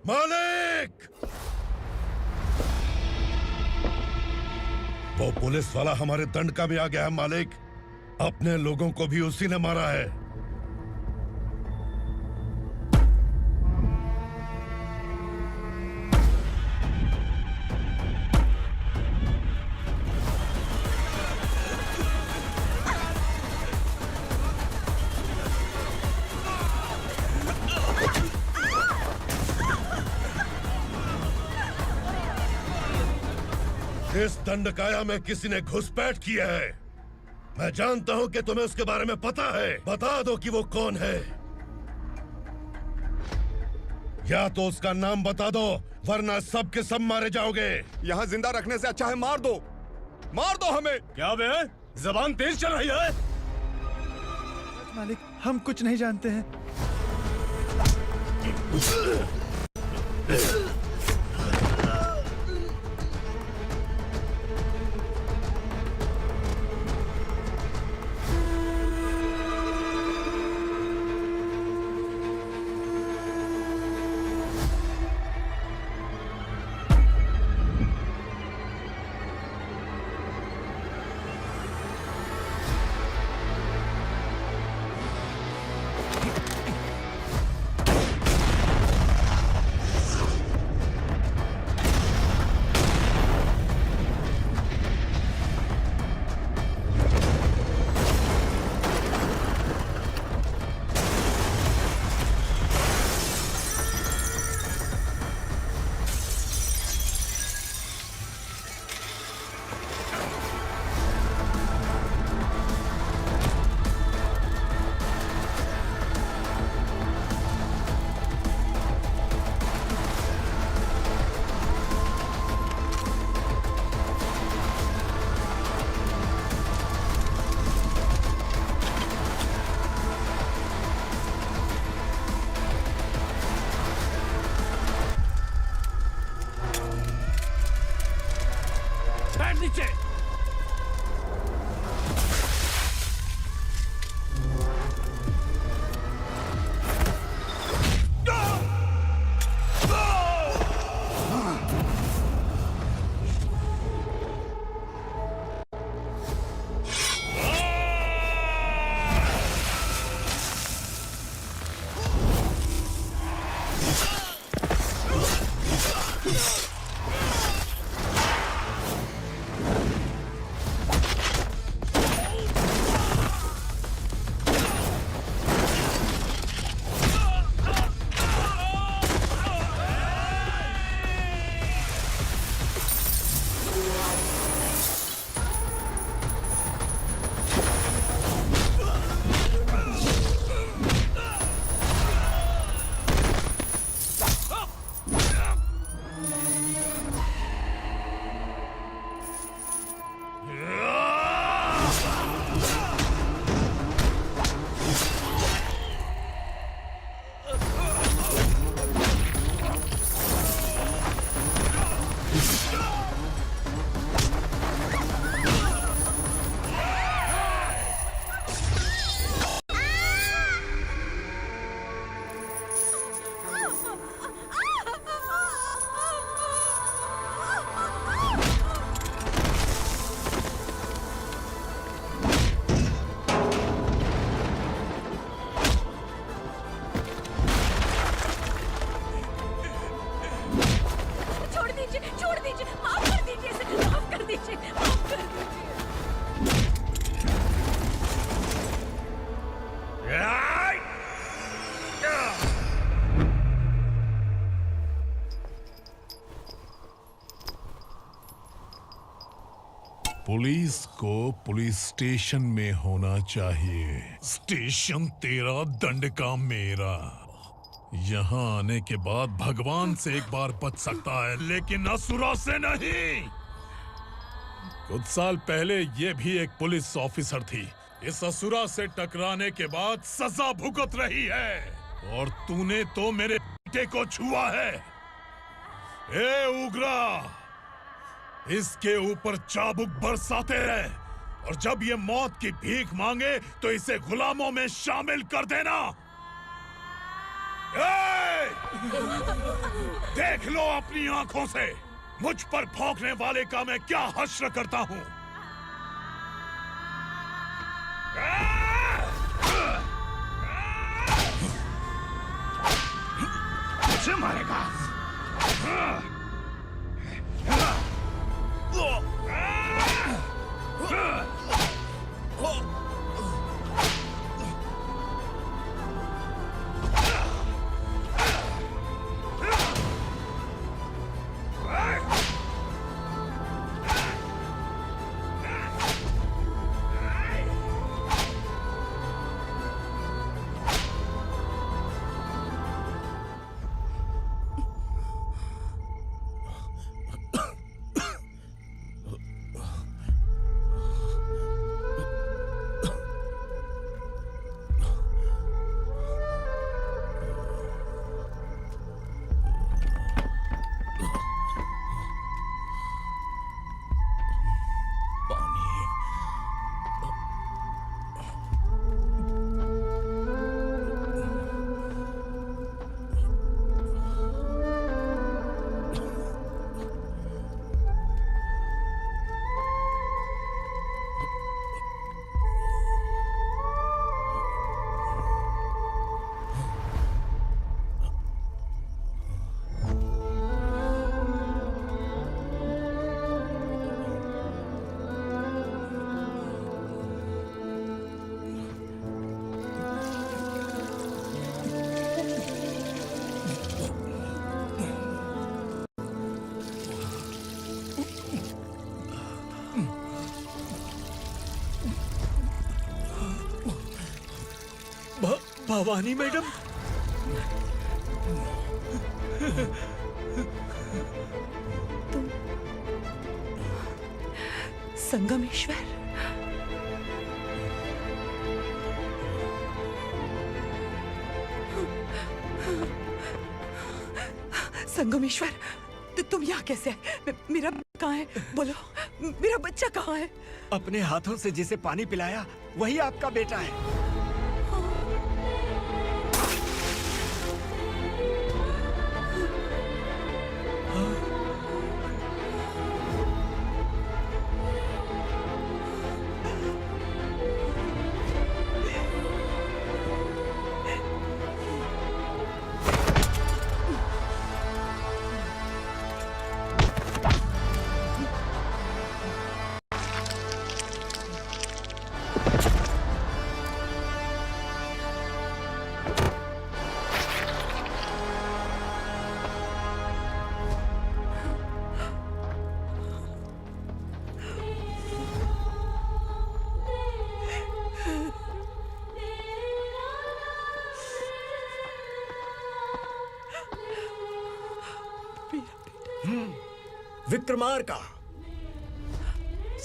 मालिक! वो पुलिस वाला हमारे दंडका में आ गया है मालिक। अपने लोगों को भी उसी ने मारा है। इस दंडकाया में किसी ने घुसपैठ किया है। मैं जानता हूं कि तुम्हें उसके बारे में पता है। बता दो कि वो कौन है। या तो उसका नाम बता दो, वरना सब के सब मारे जाओगे। यहाँ जिंदा रखने से अच्छा है मार दो हमें। क्या बे? जबान तेज चल रही है। मालिक, हम कुछ नहीं जानते हैं। पुलिस को पुलिस स्टेशन में होना चाहिए। स्टेशन तेरा, दंडका मेरा। यहाँ आने के बाद भगवान से एक बार बच सकता है, लेकिन असुरा से नहीं। कुछ साल पहले ये भी एक पुलिस ऑफिसर थी। इस असुरा से टकराने के बाद सजा भुगत रही है, और तूने तो मेरे बेटे को छुआ है। ए उग्रा, इसके ऊपर चाबुक बरसाते रहे, और जब ये मौत की भीख मांगे तो इसे गुलामों में शामिल कर देना। देख लो अपनी आंखों से मुझ पर भौंकने वाले का मैं क्या हश्र करता हूं। मुझे मारेगा। भवानी मैडम, तुम संगमेश्वर, संगमेश्वर, तुम यहाँ कैसे आए? मेरा कहाँ है? बोलो, मेरा बच्चा कहाँ है? अपने हाथों से जिसे पानी पिलाया वही आपका बेटा है। Vikramarka,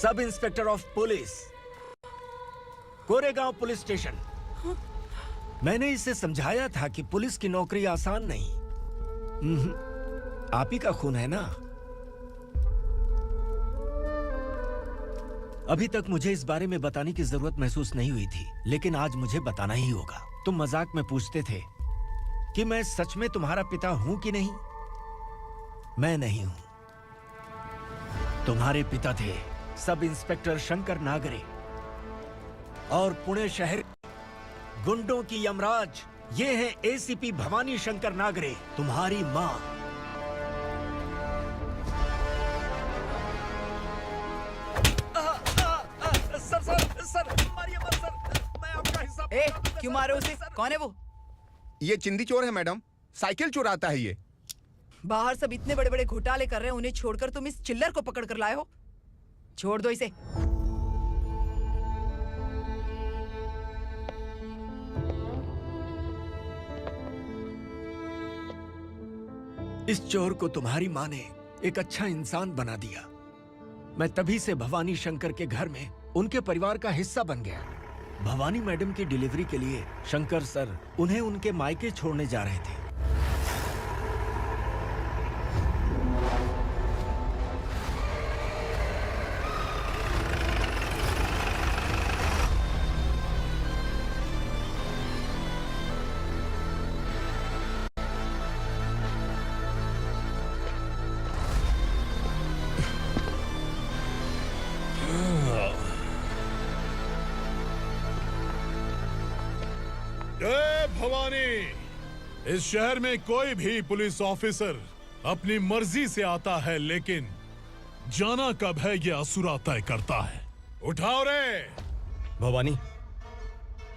sub inspector of police, Koregaon police station. मैंने इसे समझाया था कि पुलिस की नौकरी आसान नहीं। आप ही का खून है ना? अभी तक मुझे इस बारे में बताने की जरूरत महसूस नहीं हुई थी, लेकिन आज मुझे बताना ही होगा। तुम मजाक में पूछते थे कि मैं सच में तुम्हारा पिता हूं कि नहीं। मैं नहीं हूं। तुम्हारे पिता थे सब इंस्पेक्टर शंकर नागरे, और पुणे शहर गुंडों की यमराज ये है एसीपी भवानी शंकर नागरे, तुम्हारी मां। सर, मारिए मत सर, मैं आपका हिस्सा। क्यों मारे उसे? कौन है वो? ये चिंदी चोर है मैडम, साइकिल चुराता है ये। बाहर सब इतने बड़े बड़े घोटाले कर रहे हैं, उन्हें छोड़कर तुम इस चिल्लर को पकड़ कर लाए हो। छोड़ दो इसे। इस चोर को तुम्हारी माँ ने एक अच्छा इंसान बना दिया। मैं तभी से भवानी शंकर के घर में उनके परिवार का हिस्सा बन गया। भवानी मैडम की डिलीवरी के लिए शंकर सर उन्हें उनके मायके छोड़ने जा रहे थे। जय भवानी। इस शहर में कोई भी पुलिस ऑफिसर अपनी मर्जी से आता है, लेकिन जाना कब है ये असुरा तय करता है। उठाओ रे। भवानी,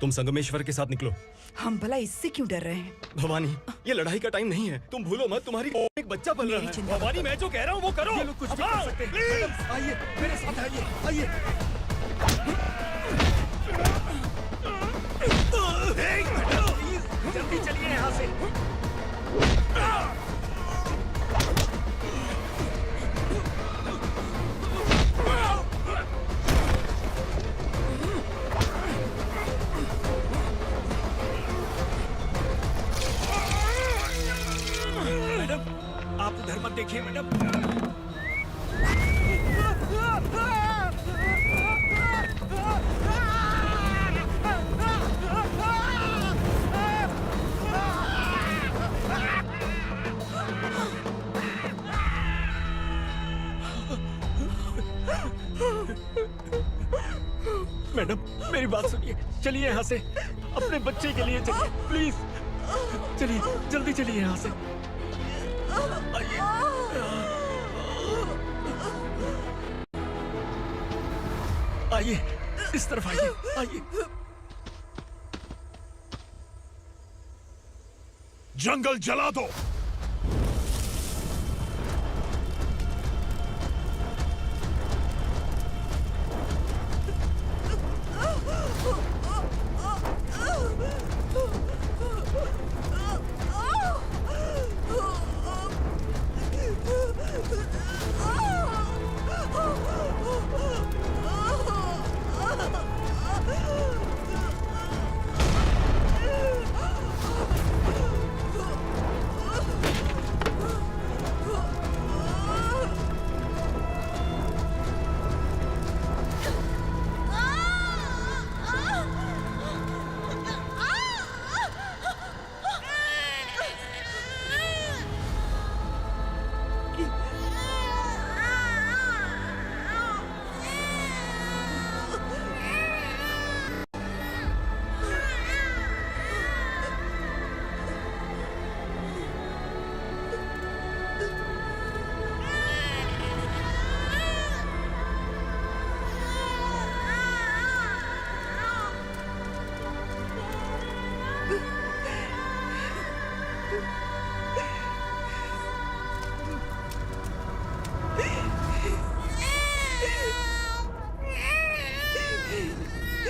तुम संगमेश्वर के साथ निकलो। हम भला इससे क्यों डर रहे हैं? भवानी, ये लड़ाई का टाइम नहीं है। तुम भूलो मत, तुम्हारी एक बच्चा पल रहा है। भवानी, मैं जो कह रहा हूँ वो करो। ये लोग कुछ भी कर सकते हैं। मैडम, आइए मेरे साथ आइए, आइए। जल्दी चलिए यहाँ से। मैडम, आप उधर मत देखिए मैडम। मैडम, मेरी बात सुनिए। चलिए यहाँ से, अपने बच्चे के लिए चलिए, प्लीज। चलिए, जल्दी चलिए यहाँ से। आइए। आइए, इस तरफ आइए, आइए। जंगल जला दो।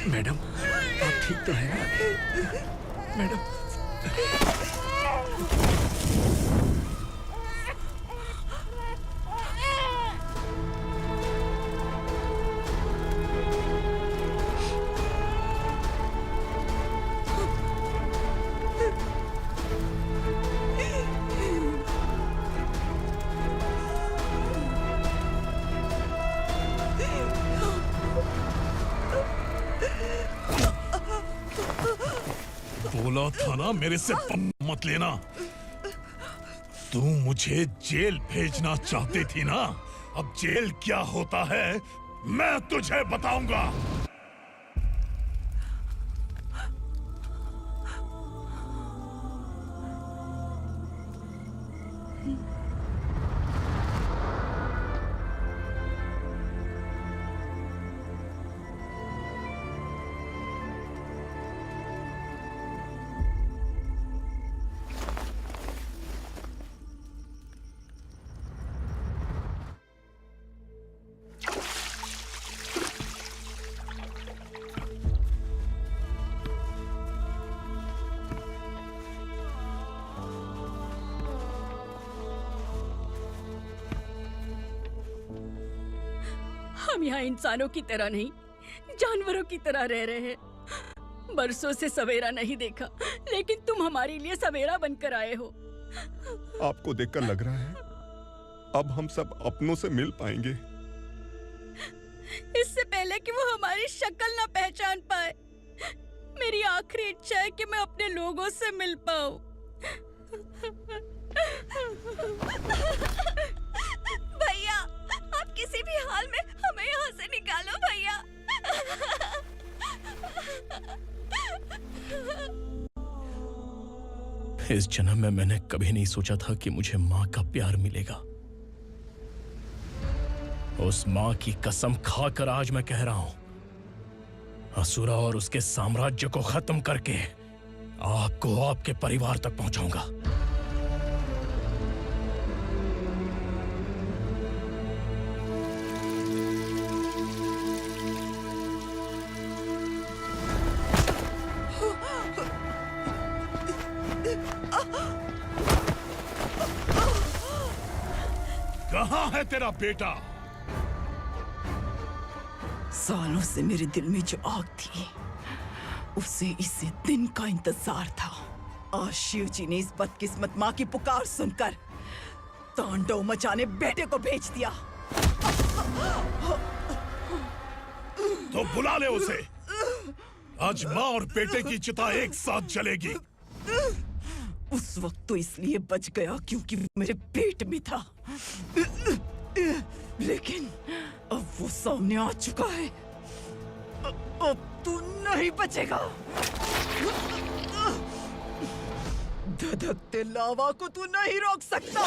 मैडम, आप ठीक तो हैं? मैडम, बोला था ना मेरे से मत लेना। तू मुझे जेल भेजना चाहती थी ना, अब जेल क्या होता है मैं तुझे बताऊंगा। हम यहाँ इंसानों की तरह नहीं, जानवरों की तरह रह रहे हैं। बरसों से सवेरा नहीं देखा, लेकिन तुम हमारे लिए सवेरा बनकर आए हो। आपको देखकर लग रहा है अब हम सब अपनों से मिल पाएंगे। इससे पहले कि वो हमारी शक्ल ना पहचान पाए, मेरी आखिरी इच्छा है कि मैं अपने लोगों से मिल पाऊं। भैया, आप किसी भी हाल में हमें यहाँ से निकालो भैया। इस जन्म में मैंने कभी नहीं सोचा था कि मुझे माँ का प्यार मिलेगा। उस माँ की कसम खाकर आज मैं कह रहा हूं, असुरा और उसके साम्राज्य को खत्म करके आपको आपके परिवार तक पहुंचाऊंगा। कहाँ है तेरा बेटा? सालों से मेरे दिल में जो आग थी, उसे इसी दिन का इंतजार था। आज शिव जी ने इस बदकिस्मत माँ की पुकार सुनकर तांडव मचाने बेटे को भेज दिया। तो बुला ले उसे। आज माँ और बेटे की चिता एक साथ जलेगी। उस वक्त तो इसलिए बच गया क्योंकि वो मेरे पेट में था, लेकिन अब वो सामने आ चुका है। अब तू नहीं बचेगा। धधकते लावा को तू नहीं रोक सकता।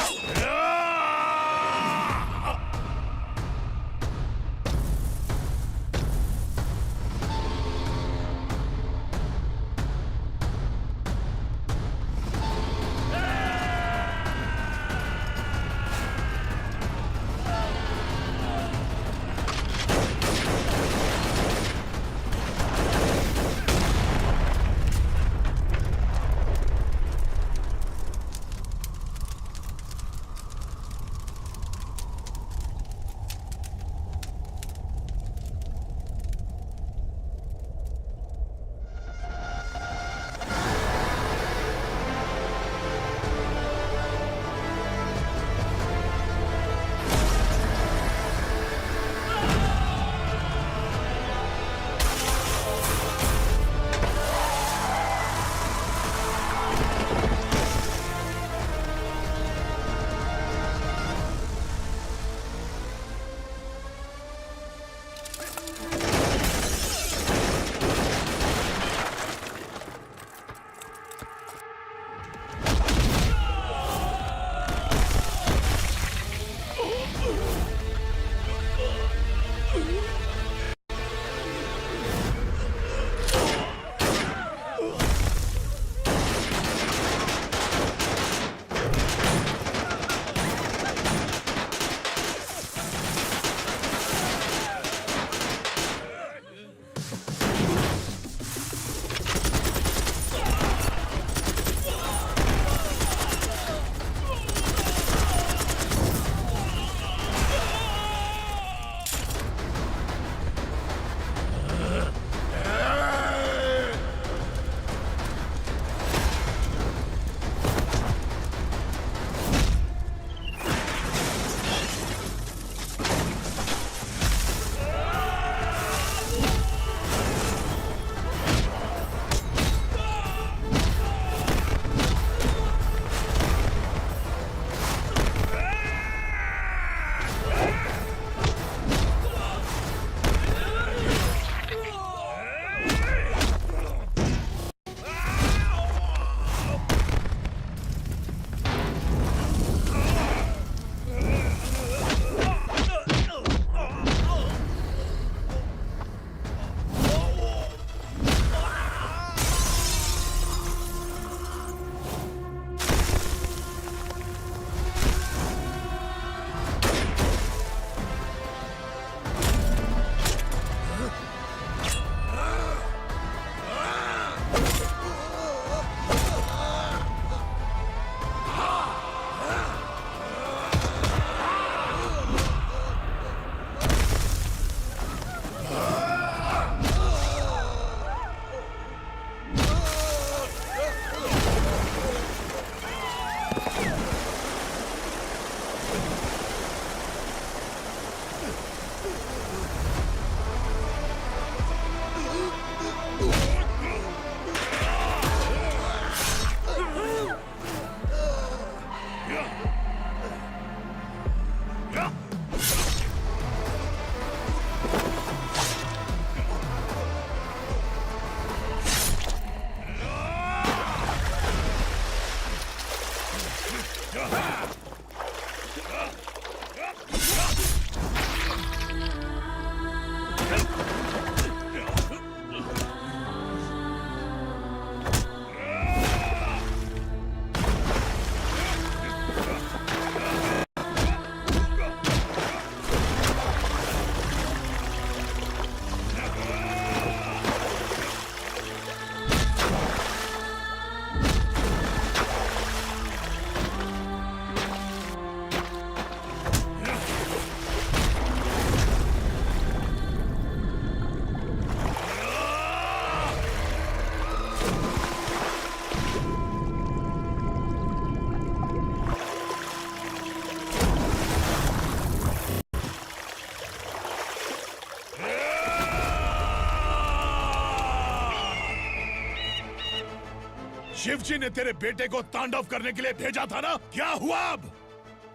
शिवजी ने तेरे बेटे को तांडव करने के लिए भेजा था ना, क्या हुआ अब?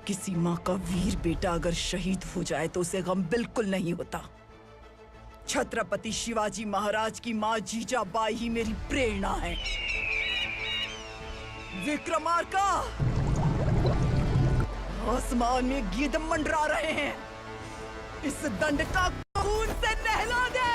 किसी माँ का वीर बेटा अगर शहीद हो जाए तो उसे गम बिल्कुल नहीं होता। छत्रपति शिवाजी महाराज की माँ जीजाबाई ही मेरी प्रेरणा है। विक्रमार्का, आसमान में गीत मंडरा रहे हैं, इस दंड का खून से नहला दे।